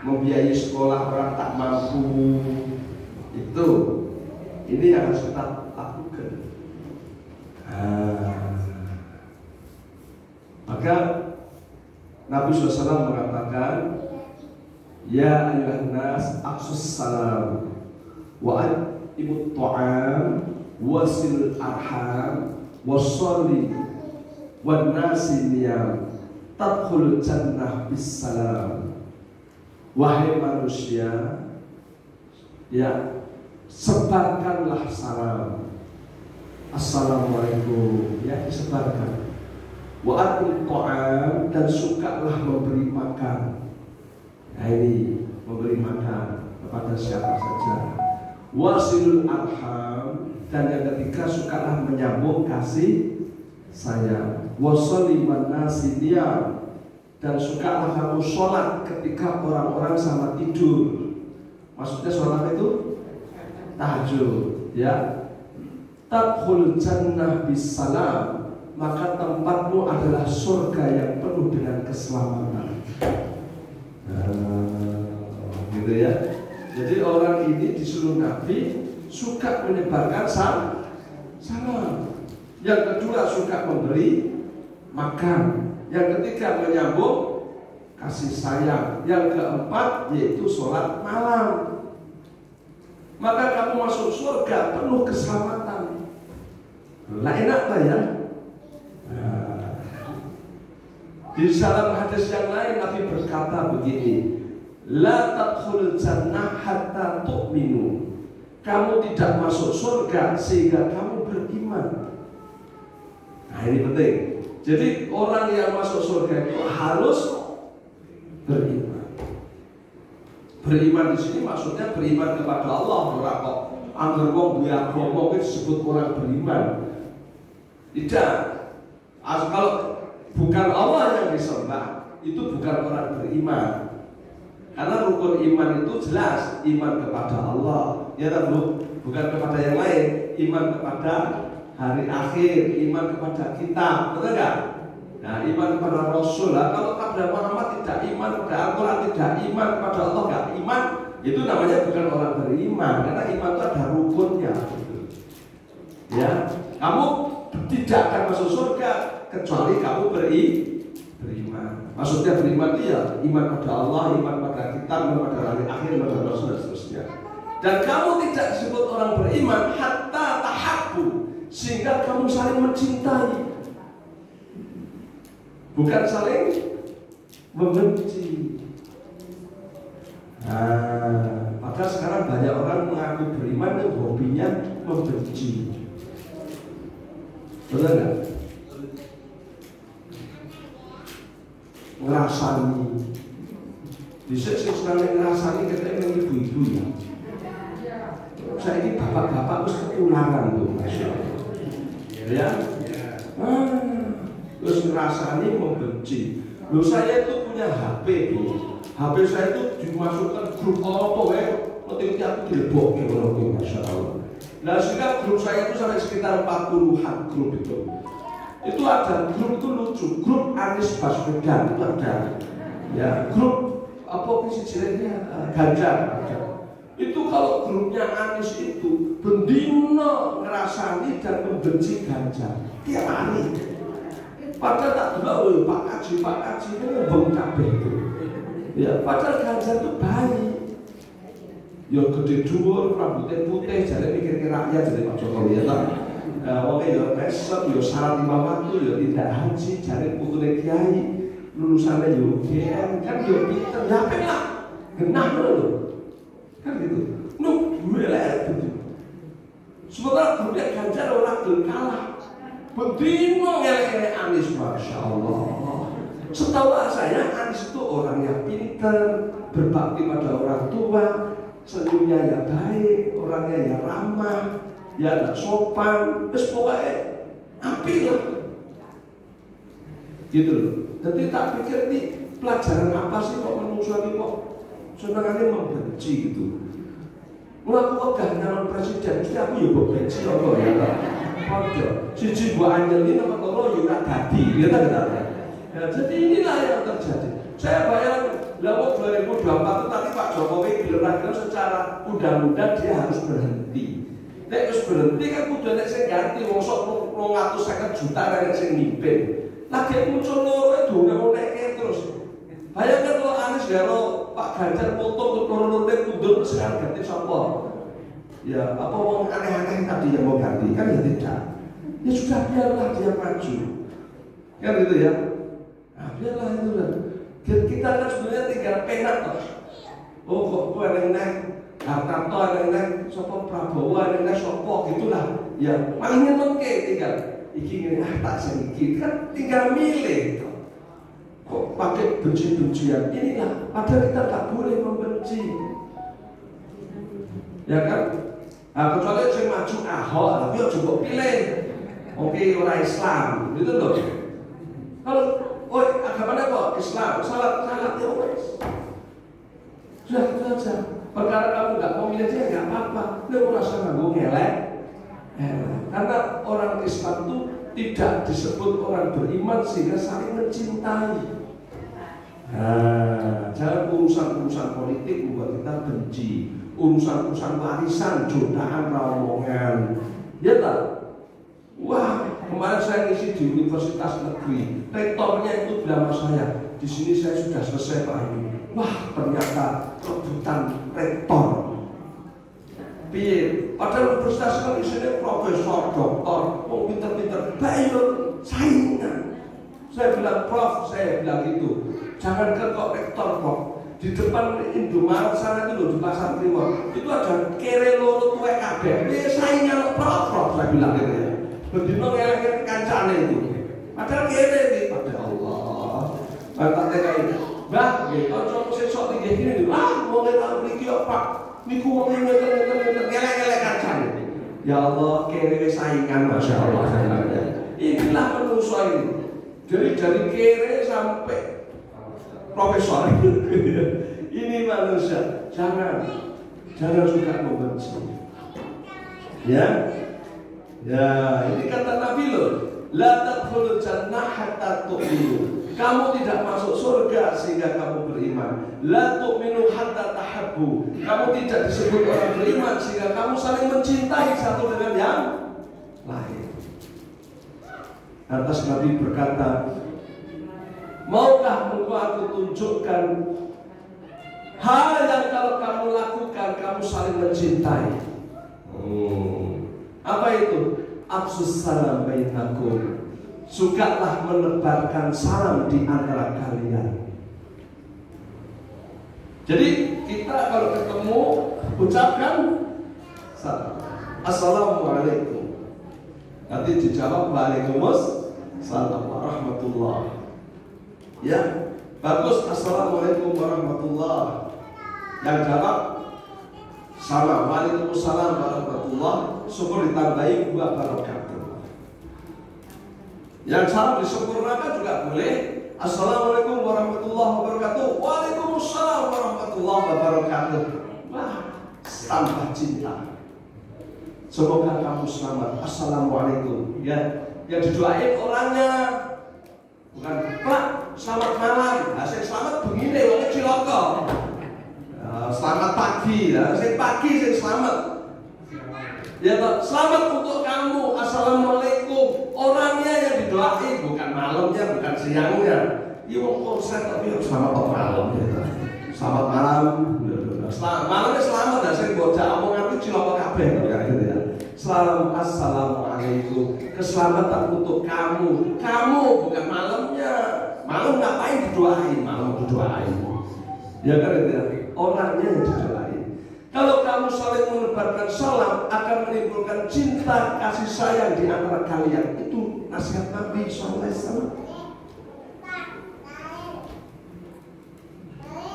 membiayai sekolah orang tak mampu, itu ini yang harus kita lakukan. Maka Nabi SAW mengatakan, ya ayuhan nas aqsus salam wa at'imut ta'am wasil arham wasolli wan nasi niyam tadkhulul jannah bis salam. Wahai manusia, ya sebarkanlah salam, assalamualaikum, ya disebarkan. Wa atul ta'am, dan sukalah memberi makan. Nah ini memberi makan kepada siapa saja. Wasilul arham, dan yang ketiga sukalah menyambung kasih sayang. Wasolli wan nasi niyam, dan sukalah kamu sholat ketika orang-orang sama tidur. Maksudnya sholat itu tahajud, ya. Tadkhul jannah bis salam, maka tempatmu adalah surga yang penuh dengan keselamatan. Gitu ya. Jadi orang ini disuruh Nabi suka menyebarkan salam. Yang kedua suka memberi makan. Yang ketiga menyambung kasih sayang. Yang keempat yaitu sholat malam. Maka kamu masuk surga penuh keselamatan. Lah enak tak ya? Di dalam hadis yang lain Nabi berkata begini, la tadkhulul jannah hatta tu'minu. Kamu tidak masuk surga sehingga kamu beriman. Nah ini penting. Jadi orang yang masuk surga itu harus beriman. Beriman di sini maksudnya beriman kepada Allah, ora kok angger wong duwe agama disebut orang beriman. Tidak. Kalau bukan Allah yang disembah, itu bukan orang beriman. Karena rukun iman itu jelas, iman kepada Allah, ya tahu, bukan kepada yang lain, iman kepada hari akhir, iman kepada kitab, betul nggak? Nah, iman kepada Rasul lah. Kalau kepada Muhammad tidak iman, kepada Al-Quran tidak iman, kepada Allah nggak iman, itu namanya bukan orang beriman. Karena iman itu ada rukunnya. Ya, kamu tidak akan masuk surga kecuali kamu beriman. Maksudnya beriman dia iman pada Allah, iman pada kitab, iman pada hari akhir, iman pada Rasul dan seterusnya. Dan kamu tidak disebut orang beriman hatta tahabbu, sehingga kamu saling mencintai. Bukan saling membenci. Nah, maka sekarang banyak orang mengaku beriman dan hobinya membenci. Betul nggak? Ngerasani. Bisa sih sekali ngerasani kita yang ibu-ibu ya. Saya ini bapak-bapak harus ketularan tuh, masya Allah. Ya. Terus ngerasani membenci. Loh saya itu punya HP bu. HP saya itu dimasukkan grup apa ya? Nanti aku dilebokin orang masya Allah. Nah sehingga grup saya itu sampai sekitar 40-an grup itu. Itu ada grup itu lucu, grup Anies Baswedan itu ada. Ya grup apa sih jenisnya Ganjar. Itu kalau grupnya Anies itu bendino ngerasani dan membenci Ganjar tiap hari. Padahal tak tahu Pak Kaji itu ngomong kabeh itu. Ya, padahal Ganjar itu baik. Ya gede dhuwur, rambutnya putih, jare mikir rakyat jadi Pak Jokowi ya ta. Oke ya resep, ya syarat 5 waktu, ya tidak haji, jare putune kiai, lulusannya ya UGM, kan ya pinter, ya apa lah, genah lho. Kan gitu. Melek gitu. Sementara grupnya Ganjar orang gelem kalah. Bendino ngelek-ngelek Anies, masya Allah. Setahu saya Anies itu orang yang pinter, berbakti pada orang tua, senyumnya ya baik, orangnya ya ramah, ya sopan, terus pokoknya api lah. Gitu loh. Jadi tak pikir nih pelajaran apa sih kok manusia ini kok senangannya membenci gitu. Aku wegah nyalon presiden, mesti aku ya benci apa ya. Oke, siji Bu Anjeli nomor loro ya ora dadi, ya ta. Ya, jadi inilah yang terjadi. Saya bayangkan, lalu 2024 itu tadi Pak Jokowi kira-kira secara undang-undang dia harus berhenti. Nek harus berhenti kan kudu nek sing ganti wong sok 250 juta nek sing mimpin. Lagi muncul loro itu nek terus. Bayangkan kalau Anies karo Pak Ganjar foto loro-loro mundur sekarang ganti sapa? Ya, apa wong aneh-aneh tadi yang mau ganti kan ya tidak. Ya sudah biarlah dia maju. Kan gitu ya. Nah, biarlah itu kan. Kita kan sebenarnya tinggal penak toh. Oh kok gue neng Hartanto neng sopo Prabowo neng sopo gitulah. Ya malingnya nongke tinggal. Iki ngene tak sedikit kan tinggal milih. Kok pakai benci-bencian inilah. Padahal kita tak boleh membenci. Ya kan? Nah, kecuali saya maju Ahok, tapi ya cukup pilih. Oke, orang Islam, gitu loh. Kalau agamanya kok Islam, salat ya wes. Sudah gitu aja. Perkara kamu nggak mau milih dia nggak apa-apa. Dia merasa nggak ngelek. Karena orang Islam itu tidak disebut orang beriman sehingga saling mencintai. Nah, jangan urusan-urusan politik membuat kita benci. Urusan-urusan warisan, jodohan, ramongan, ya tak? Wah, kemarin saya ngisi di Universitas Negeri, rektornya itu bilang sama saya, di sini saya sudah selesai Pak Ibu. Wah, ternyata rebutan rektor. Padahal universitas kan isinya profesor, doktor, mau pinter-pinter, baik saingan. Saya bilang, Prof, saya bilang gitu. Jangan ke kok rektor, Prof. Di depan Indomaret sana itu loh, di Pasar Timur. Itu ada kere loro tuwek kabeh. Saingan Prof, saya bilang gitu ya. Bedino ngeleng kancane itu. Padahal kere iki, pada Allah. Bapak TKI. Mbah, nggih, kanca sesuk tinggi gini lho. Wong ora mriki kok, Pak. Niku wong ngeten ngeleng kancane. Ya Allah, kere saingan, Masya Allah. Inilah manusia ini. Dari kere sampai profesor. Ini manusia. Jangan suka membenci. Ya, ini kata Nabi loh. La tadkhulul jannah hatta tu'minu. Kamu tidak masuk surga sehingga kamu beriman. La tu'minu hatta tahabbu. Kamu tidak disebut orang beriman sehingga kamu saling mencintai satu dengan yang lain. Atas Nabi berkata, maukah engkau aku tunjukkan hal yang kalau kamu lakukan kamu saling mencintai? Apa itu? Afsus salam bainakum. Sukalah menebarkan salam di antara kalian. Jadi kita kalau ketemu ucapkan salam. Assalamualaikum. Nanti dijawab waalaikumsalam warahmatullahi. Ya, bagus. Assalamualaikum warahmatullahi. Yang jawab sama, waalaikumsalam warahmatullahi. Syukur ditambahi buat barakatuh. Yang salam disempurnakan juga boleh. Assalamualaikum warahmatullahi wabarakatuh. Waalaikumsalam warahmatullahi wabarakatuh. Wah, tambah cinta. Semoga kamu selamat. Assalamualaikum. Ya, yang didoain orangnya. Bukan, Pak, selamat malam. Saya selamat begini, wong cilaka. Selamat pagi, saya pagi saya selamat. Ya, selamat untuk kamu. Assalamualaikum. Orangnya yang didoain, bukan malamnya, bukan siangnya. Iya, wong konsen tapi selamat malam. Selamat malam. Selamat malamnya selamat. Saya bocah omongan itu cilaka kabeh gitu ya. Salam assalamualaikum. Keselamatan untuk kamu. Kamu bukan malamnya. Malam ngapain didoain? Malam didoain. Ya kan itu ya. Orangnya yang didoain. Kalau kamu saling menebarkan salam akan menimbulkan cinta kasih sayang di antara kalian. Itu nasihat Nabi SAW.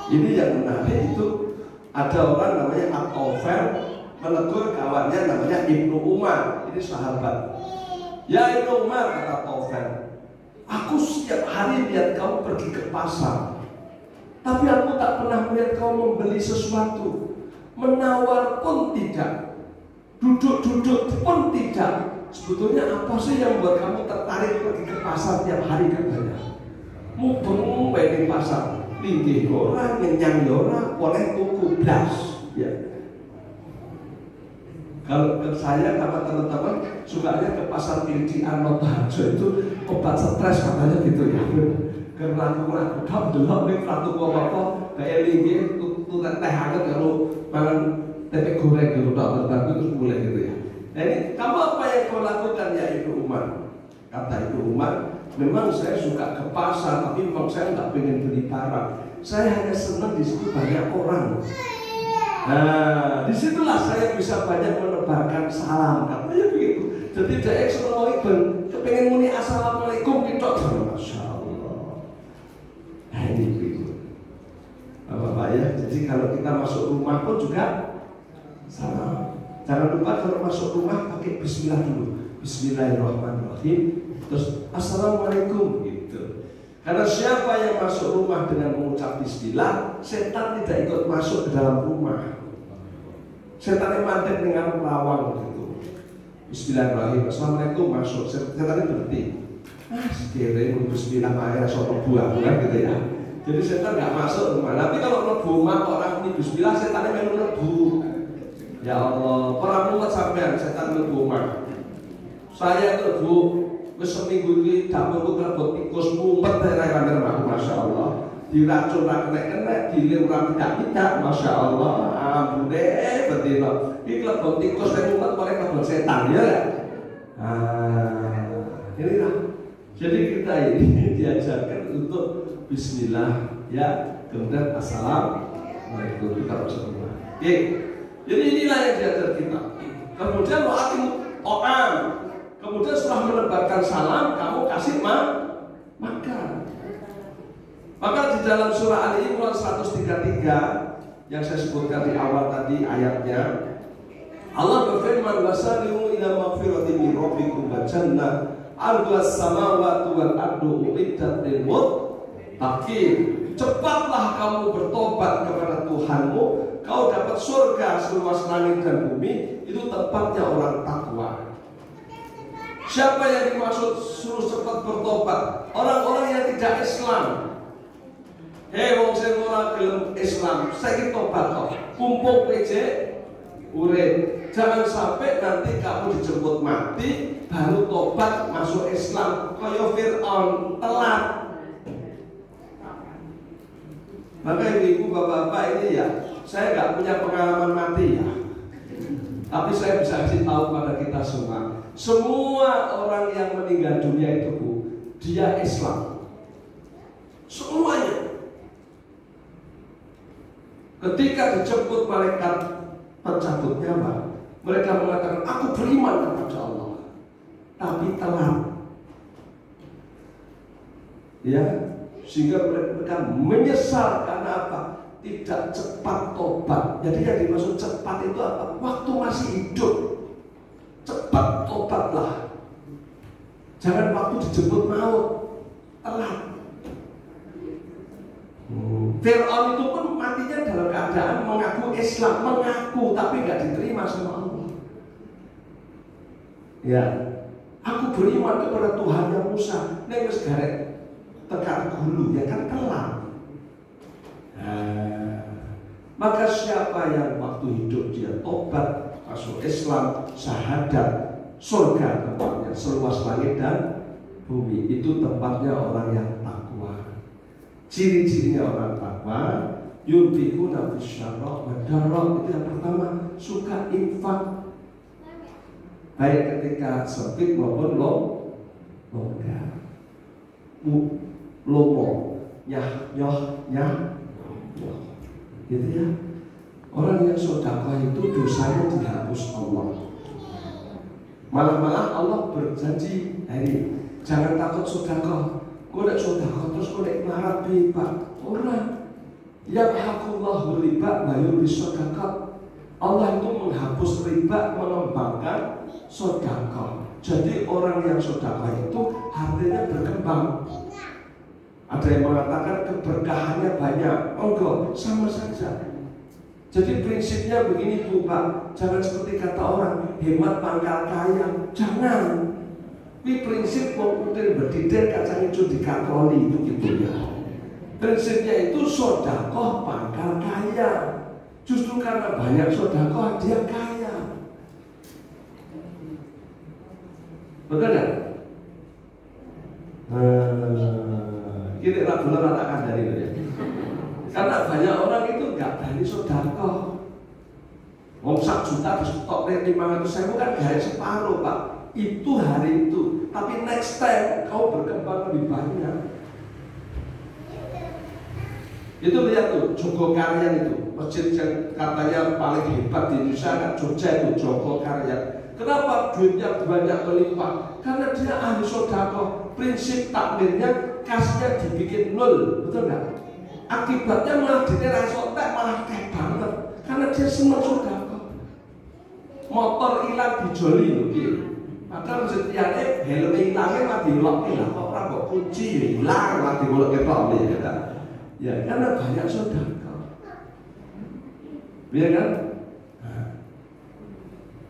Ini yang menarik itu ada orang namanya At-Taufel menegur kawannya namanya Ibnu Umar. Ini sahabat. Ya Ibnu Umar, kata Taufel, aku setiap hari lihat kamu pergi ke pasar, tapi aku tak pernah melihat kamu membeli sesuatu. Menawar pun tidak, duduk-duduk pun tidak. Sebetulnya apa sih yang membuat kamu tertarik pergi ke pasar tiap hari katanya? Mubeng di pasar, linggih orang, ngenyang orang, boleh tuku blas. Ya. Kalau saya sama teman-teman sukanya ke pasar Pildi Anotarjo itu obat stres katanya gitu ya. Karena aku belum nih ratu apa kayak linggih tuh teh hangat kalau makan tempe goreng gitu tak terus boleh gitu ya. Nah ini kamu apa yang kau lakukan ya Ibnu Umar? Kata Ibnu Umar, memang saya suka ke pasar tapi memang saya nggak pengen beli barang. Saya hanya senang di situ banyak orang. Nah, disitulah saya bisa banyak menebarkan salam, katanya begitu. Jadi dia senang kepengen muni assalamualaikum kita, masya Allah. Nah ini begitu, Bapak ya. Jadi kalau kita masuk rumah pun juga salam. Jangan lupa kalau masuk rumah pakai Bismillah dulu. Bismillahirrahmanirrahim. Terus assalamualaikum gitu. Karena siapa yang masuk rumah dengan mengucap Bismillah, setan tidak ikut masuk ke dalam rumah. Setan yang mantek dengan lawang gitu. Bismillahirrahmanirrahim. Assalamualaikum masuk. Setan itu berhenti. Sekiranya Bismillah akhirnya soal buah gitu ya. Jadi setan nggak masuk rumah. Tapi kalau lebu rumah orang ini Bismillah, setannya memang lebu. Ya Allah, orang mumet sampean setan lebu rumah. Saya lebu seminggu ini dapurku kelebut tikus mumet daerah masya Allah. Diracun kena dilim tidak masya Allah. Ampune betino. Iki kelebon tikus nek umat oleh kelebon setan ya. Inilah Jadi kita ini diajarkan untuk Bismillah ya, kemudian Assalamualaikum kita bersemua. Oke, jadi inilah yang diajar kita. Kemudian wa'atim o'am. Kemudian setelah menebarkan salam, kamu kasih makan. Maka di dalam surah Ali Imran 133 yang saya sebutkan di awal tadi ayatnya, Allah berfirman, wasari'u ila maghfiratin min rabbikum wa jannah 'arduhas samawati wal ardu uiddat lil muttaqin. Cepatlah kamu bertobat kepada Tuhanmu, kau dapat surga seluas langit dan bumi. Itu tempatnya orang takwa. Siapa yang dimaksud suruh cepat bertobat? Orang-orang yang tidak Islam. Hei wong sing ora gelem Islam, saiki tobat kok. Kumpul PJ urip. Jangan sampai nanti kamu dijemput mati baru tobat masuk Islam kaya Fir'aun, telat. Maka ibu bapak-bapak ini ya, saya nggak punya pengalaman mati ya, tapi saya bisa kasih tahu pada kita semua orang yang meninggal dunia itu Bu, dia Islam semuanya. Ketika dijemput malaikat pencabut nyawa, mereka mengatakan aku beriman kepada Allah, tapi telat ya, sehingga mereka menyesal karena apa? Tidak cepat tobat. Jadi yang dimaksud cepat itu apa? Waktu masih hidup cepat tobatlah, jangan waktu dijemput maut telat. Fir'aun itu pun matinya dalam keadaan mengaku Islam, mengaku tapi nggak diterima sama Allah. Ya, aku beriman kepada Tuhan yang Musa. Nek wis garek tekan gulu ya kan telat. Maka siapa yang waktu hidup dia tobat masuk Islam, syahadat, surga tempatnya seluas langit dan bumi. Itu tempatnya orang yang takwa. Ciri-cirinya orang takwa, yunfikuna bisyarra wa darra. Itu yang pertama, suka infak, baik ketika sempit maupun longgar. Lomo, nyoh, gitu ya. Orang yang sedekah itu dosanya dihapus Allah. Malah Allah berjanji, jangan takut sedekah. Kau nak sedekah terus kau nak melarat riba. Orang yang hakullahu riba bayar bisedekah. Allah itu menghapus riba, mengembangkan sedekah. Jadi orang yang sedekah itu hartanya berkembang. Ada yang mengatakan keberkahannya banyak. Enggak, sama saja. Jadi prinsipnya begini Bu Pak, jangan seperti kata orang hemat pangkal kaya. Jangan. Ini prinsip mau utir berdidir kacang hijau dikatroli itu gitu ya. Prinsipnya itu sedekah pangkal kaya. Justru karena banyak sedekah dia kaya. Betul kan? Kita benar ratakan dari itu ya. Karena banyak orang itu nggak berani sedekah. Wong 1 juta disetok 500.000 kan gak separuh Pak. Itu hari itu. Tapi next time kau berkembang lebih banyak. Itu lihat tuh Jogokaryan itu, masjid yang katanya paling hebat di Indonesia kan Jogja itu Jogokaryan. Kenapa duitnya banyak melimpah? Karena dia ahli sedekah. Prinsip takmirnya kasnya dibikin nol, betul nggak? Akibatnya malah diterang sotek malah kayak banget. Karena dia senang sedekah. Motor hilang dijoli loh gitu. Padahal setiapnya helmnya hilangnya mati ulok hilang. Kok orang kok kunci hilang mati ulok ketok ya kan? Ya karena banyak sedekah. Biar kan?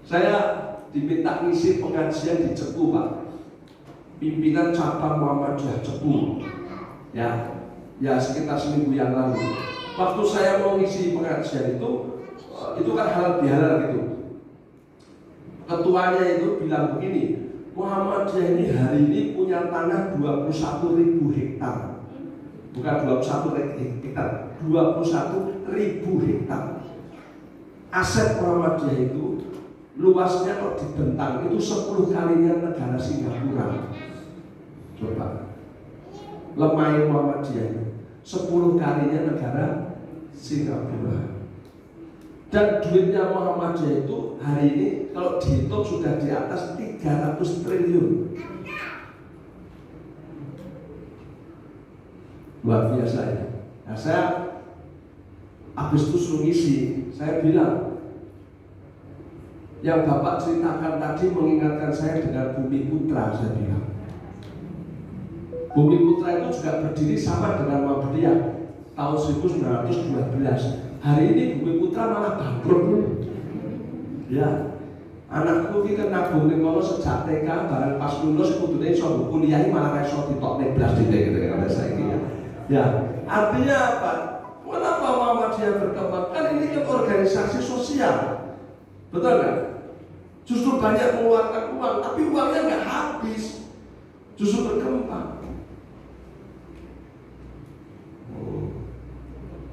Saya diminta ngisi pengajian di Cepu Pak. Pimpinan cabang Muhammadiyah Cepu. Ya sekitar seminggu yang lalu. Waktu saya mau ngisi pengajian itu kan halal bihalal gitu. Ketuanya itu bilang begini, Muhammadiyah ini hari ini punya tanah 21.000 hektar. Bukan 21 hektar, 21.000 hektar. Aset Muhammadiyah itu luasnya kalau dibentang itu 10 kalinya negara Singapura. Coba lemahnya Muhammadiyah 10 kalinya negara Singapura. Dan duitnya Muhammadiyah itu hari ini kalau dihitung sudah di atas 300 triliun. Luar biasa ya. Nah, saya habis itu suruh ngisi, saya bilang yang Bapak ceritakan tadi mengingatkan saya dengan Bumi Putra. Saya bilang Bumi Putra itu juga berdiri sama dengan Muhammadiyah tahun 1912. Hari ini Bumi Putra malah bangkrut. Ya, anakku ini kan nabung ning kono sejak TK, barang pas lulus kudune iso kuliah malah iso ditok 12 titik gitu kan saya ya. Ya, artinya apa? Kenapa Muhammadiyah berkembang? Kan ini kan organisasi sosial, betul kan? Justru banyak mengeluarkan uang, tapi uangnya nggak habis, justru berkembang.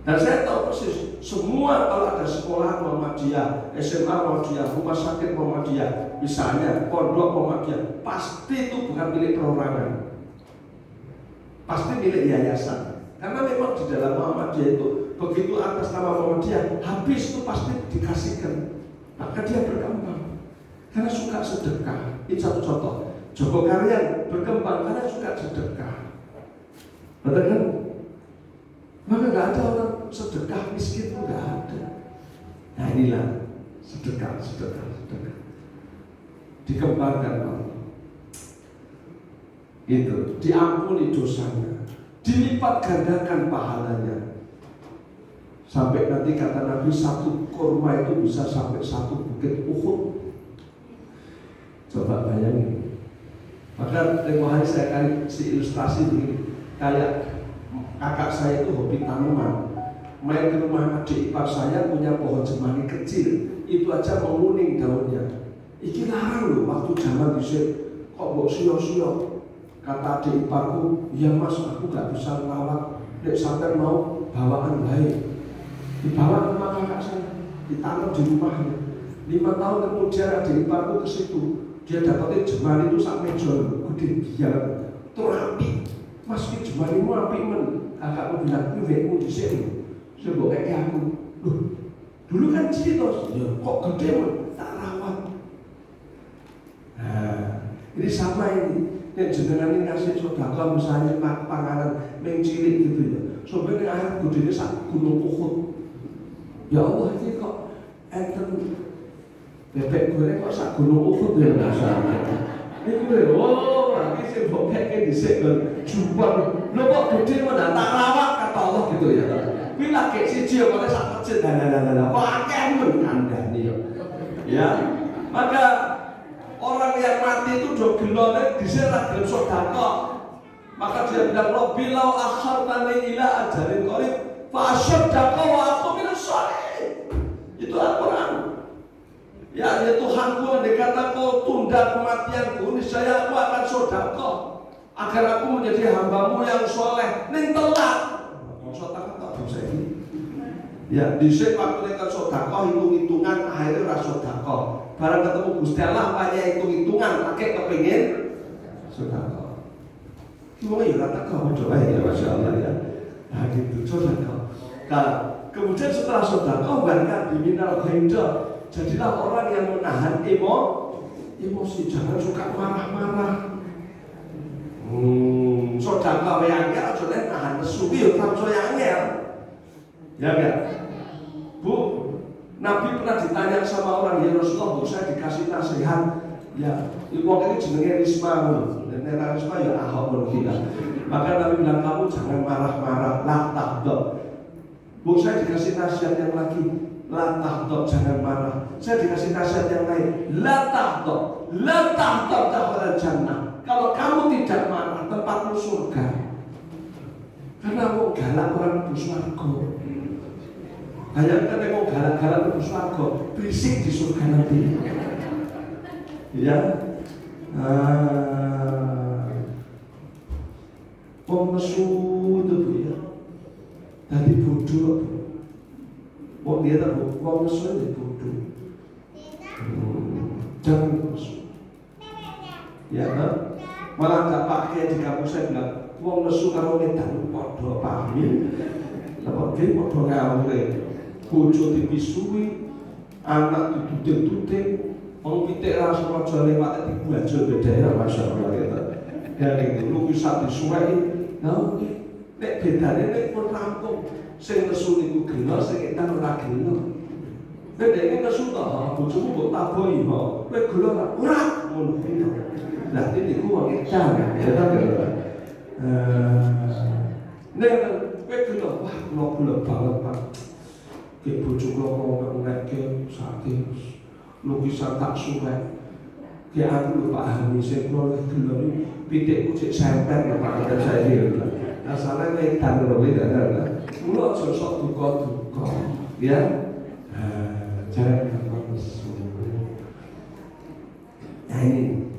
Dan saya tahu persis, semua kalau ada sekolah Muhammadiyah, SMA Muhammadiyah, rumah sakit Muhammadiyah, misalnya pondok Muhammadiyah, pasti itu bukan milik perorangan, pasti milik yayasan. Karena memang di dalam Muhammadiyah itu begitu atas nama Muhammadiyah habis itu pasti dikasihkan, maka dia berkembang karena suka sedekah. Ini satu contoh. Joko Karyan berkembang karena suka sedekah, betul kan? Maka nggak ada orang sedekah miskin, nggak ada. Nah inilah sedekah. Dikembangkan Allah. Itu diampuni dosanya, dilipat gandakan pahalanya. Sampai nanti kata Nabi satu kurma itu bisa sampai 1 bukit Uhud. Coba bayangin. Maka tempoh hari saya kasih ilustrasi begini, kayak kakak saya itu hobi tanaman. Main ke rumah adik ipar saya punya pohon cemani kecil, itu aja menguning daunnya. Iki larang loh waktu zaman dhisik. Kok mbok sio-sio? Kata adik iparku, "Iya Mas, aku gak bisa ngelawat. Nek sampai mau bawaan baik." Dibawa ke rumah kakak saya, ditanam di rumahnya. 5 tahun kemudian adik iparku ke situ. Dia dapetin jemari itu sak meja, gede biar terapi. Mas, ini jemarimu api men. Kakakku bilang, "Ini wekmu di sini." Saya bawa kayak aku. Loh, dulu kan cerita, ya, kok gede men, tak rawat. Nah, ini sama ini. Nek jenengan ini ngasih sedekah misalnya panganan ning cilik gitu ya. Sampai ning akhir gedene sak gunung Uhud. Ya Allah, ini kok enten bebek goreng kok sak gunung Uhud ya rasane. Ini gue, oh, lagi sih bokeknya disik jumpan. Lo kok gede mana tak rawat kata Allah gitu ya. Bila kayak siji ya pada sak masjid, kok akeh men kandhani ya. Ya, maka orang yang mati itu udah gelone disik ra gelem sedekah. Maka dia bilang, "Rabbilau akhartani ila ajalin qarib fa asaddaqa wa aqum minas sholihin." Itu Al-Qur'an. Ya, ya Tuhanku, andai kata kau tunda kematianku, niscaya aku akan sedekah agar aku menjadi hambamu yang soleh. Ning telat, sedekah tak bisa ini. Ya, dhisik waktu nek sedekah hitung-hitungan akhirnya ora sedekah. Barang ketemu Gusti Allah banyak hitung-hitungan, akeh kepengin sedekah. Gimana ya kata kau coba ya masyaallah ya. Nah gitu sedekah. Nah, kemudian setelah sedekah bahkan diminal ghaida. Jadilah orang yang menahan emosi, jangan suka marah-marah. Sedekah yang angel aja nek nahan nesu yo tamso yang angel. Ya enggak? Bu, Nabi pernah ditanya sama orang, "Ya Rasulullah, Bu, saya dikasih nasihat. Ya, wong ini jenenge Risma lho. Nek Risma ya Ahok gila." Maka Nabi bilang, "Kamu jangan marah-marah, la tahdab." Bu, saya dikasih nasihat yang lagi, la tahdab, jangan marah. Saya dikasih nasihat yang lain, la tahdab dakhala jannah. Kalau kamu tidak marah, tempatmu surga. Karena mau galak orang di surga. Bayangkan mau galak-galak di surga, berisik di surga nanti. Ya, wong nesu itu Bu ya, tadi bodoh. Wong dia tak wong nesu itu bodoh. Jangan nesu. Ya kan? Malah gak pakai di kampus saya bilang, wong nesu karo medan padha pahmi. Lah ge padha ngawure. Bojo dipisui, anak ditutik-tutik, wong pitik ra sengaja lewat dibajo bedane masyaallah gitu. Dan itu lukisan disuweki. Nah, nek bedane nek pun rampung, sing nesu niku gelo, sing edan ora gelo. Bedane nesu ta, bojomu mbok tabohi ho. Kowe gelo ora ngono gitu. Berarti niku wong edan, ya ta lho. Nek kowe gelo, wah kula gelo banget, Pak. Ki bojo kula kok ngeke sakit lukisan tak suwek. Ki aku lho Pak Hani sing kula gelo iki pitikku cek sempet lho Pak ada saya iki. Asale edan lho iki ada. Mula aja sok duka-duka. Ya. Jangan nesu. Nah ini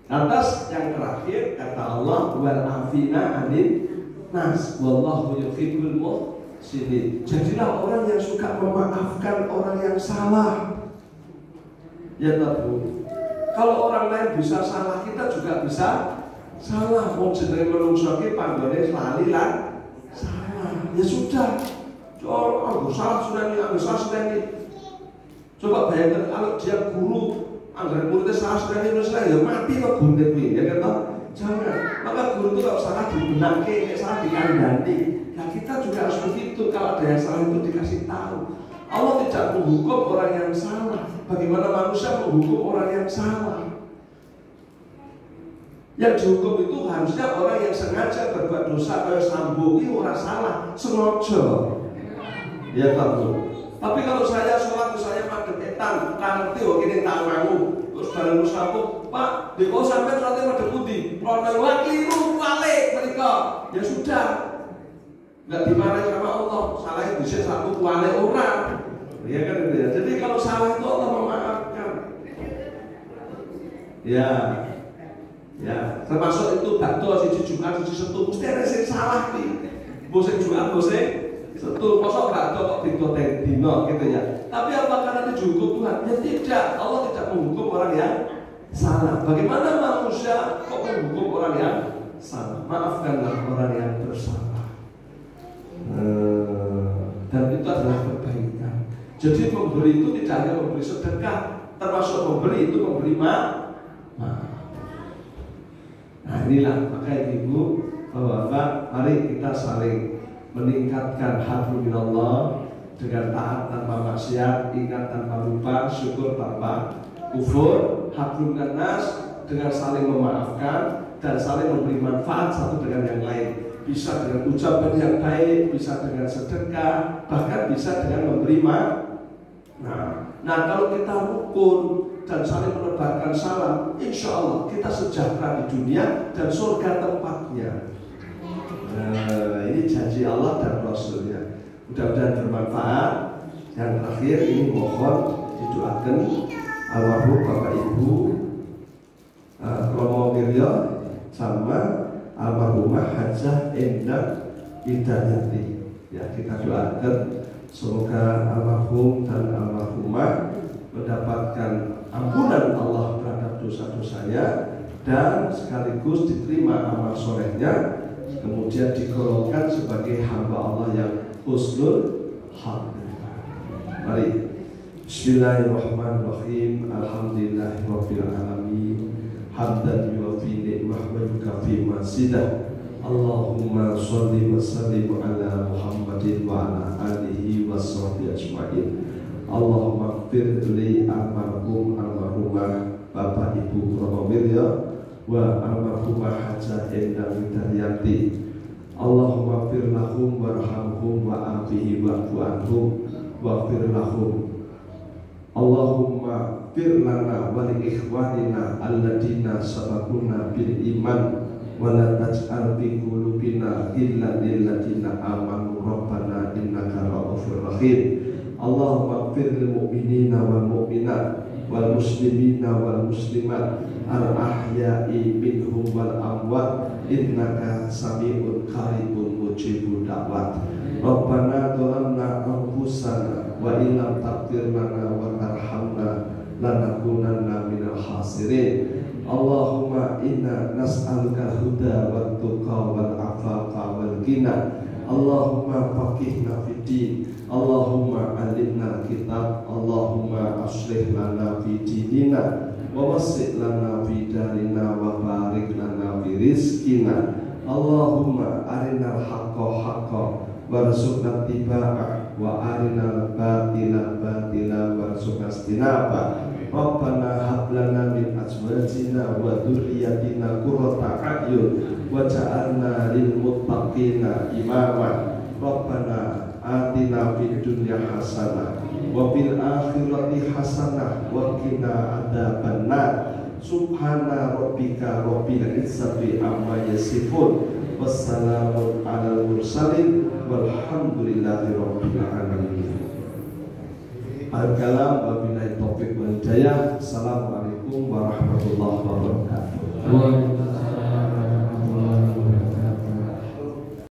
atas yang terakhir kata Allah wal afina anil nas wallahu yuhibbul muhsinin. Jadilah orang yang suka memaafkan orang yang salah. Ya tahu. Kalau orang lain bisa salah, kita juga bisa salah. Mau jenenge menungso ki panggone lali lan salah. Ya sudah. Oh, salah sudah nih, salah sudah nih. Coba bayangkan kalau dia guru, anggaran muridnya salah sudah nih, ya mati kok guru kuwi, ya kan? Jangan. Maka guru itu kalau salah dibenaki, salah dikandani. Nah kita juga harus begitu. Kalau ada yang salah itu dikasih tahu. Allah tidak menghukum orang yang salah. Bagaimana manusia menghukum orang yang salah? Yang dihukum itu harusnya orang yang sengaja berbuat dosa kayak Sambo ini orang salah, sengaja. Ya tahu. Tapi kalau saya sholat, saya madeketan, nanti ini tanganmu, terus bareng musaku, Pak, di bawah sampai sholatnya madep putih, kalau lagi itu balik mereka, ya sudah, nggak dimarahi sama Allah, salahnya bisa satu balik orang, ya kan itu ya. Jadi kalau salah itu Allah memaafkan, ya, termasuk itu bakto siji Jumat, siji Setu, mesti ada yang salah nih, bosek Jumat, bosek Setu, kosong gak ada kok dikotek dino gitu ya. Tapi apakah nanti dihukum Tuhan? Ya tidak, Allah tidak menghukum orang yang salah. Bagaimana manusia kok menghukum orang yang salah? Maafkanlah orang yang bersalah. Dan itu adalah kebaikan. Jadi memberi itu tidak hanya memberi sedekah, termasuk memberi itu memberi maaf. Nah inilah maka ibu, bapak, mari kita saling meningkatkan hablum minallah dengan taat tanpa maksiat, ingat tanpa lupa, syukur tanpa kufur, hablum minannas dengan saling memaafkan dan saling memberi manfaat satu dengan yang lain. Bisa dengan ucapan yang baik, bisa dengan sedekah, bahkan bisa dengan memberi Nah kalau kita rukun dan saling menebarkan salam, insya Allah kita sejahtera di dunia dan surga tempatnya. Ini janji Allah dan Rasulnya. Mudah-mudahan bermanfaat. Yang terakhir ini mohon didoakan almarhum Bapak Ibu Romo Wiryo sama almarhumah Hajah Endang Hidayati. Ya kita doakan semoga almarhum dan almarhumah mendapatkan ampunan Allah terhadap dosa-dosanya dan sekaligus diterima amal solehnya. Kemudian digolongkan sebagai hamba Allah yang husnul khatimah. Mari. Bismillahirrahmanirrahim. Alhamdulillahirabbil alamin. Hamdan yuwafi ni'matahu fi masidah. Allahumma shalli wa sallim ala Muhammadin wa ala alihi washabbihi ajmain. Allahumma ighfir li almarhumah Bapak Ibu Romo Wiryo wa almarhumah Hajah Endang Hidayati. Allahumma fir lahum warhamhum wa afihi wa'fu anhum wa fir lahum. Allahumma fir lana wa li ikhwanina alladina sabaquna bil iman wa la taj'al fi qulubina illa lil ladina amanu rabbana innaka ra'ufur rahim. Allahumma fir lil mu'minina wal mu'minat wal muslimina wal muslimat al ahya'i minhum wal amwat innaka sami'un qaribun mujibud da'wat. Rabbana dhalamna anfusana wa illam taghfir lana wa tarhamna lanakunanna minal khasirin. Allahumma inna nas'aluka huda wa tuqa wal afaqa wal ghina. Allahumma faqihna fid din. Allahumma alimna kitab. Allahumma aslih lana fi dinina wa wasi' lana fi darina wa barik lana fi rizqina. Allahumma arinal haqqa haqqan warzuqna ittiba'ah wa arinal batila batila warzuqna ijtinabah. Rabbana hab lana min azwajina wa dzurriyyatina qurrata a'yun waj'alna lil muttaqina imama. Rabbana atina fid dunya hasanah wa fil akhirati hasanah wa qina adzabannar. Subhana rabbika rabbil izzati amma yasifun wassalamun alal mursalin walhamdulillahi rabbil alamin. Al-kalam wabillahi taufiq wal hidayah. Assalamualaikum warahmatullahi wabarakatuh.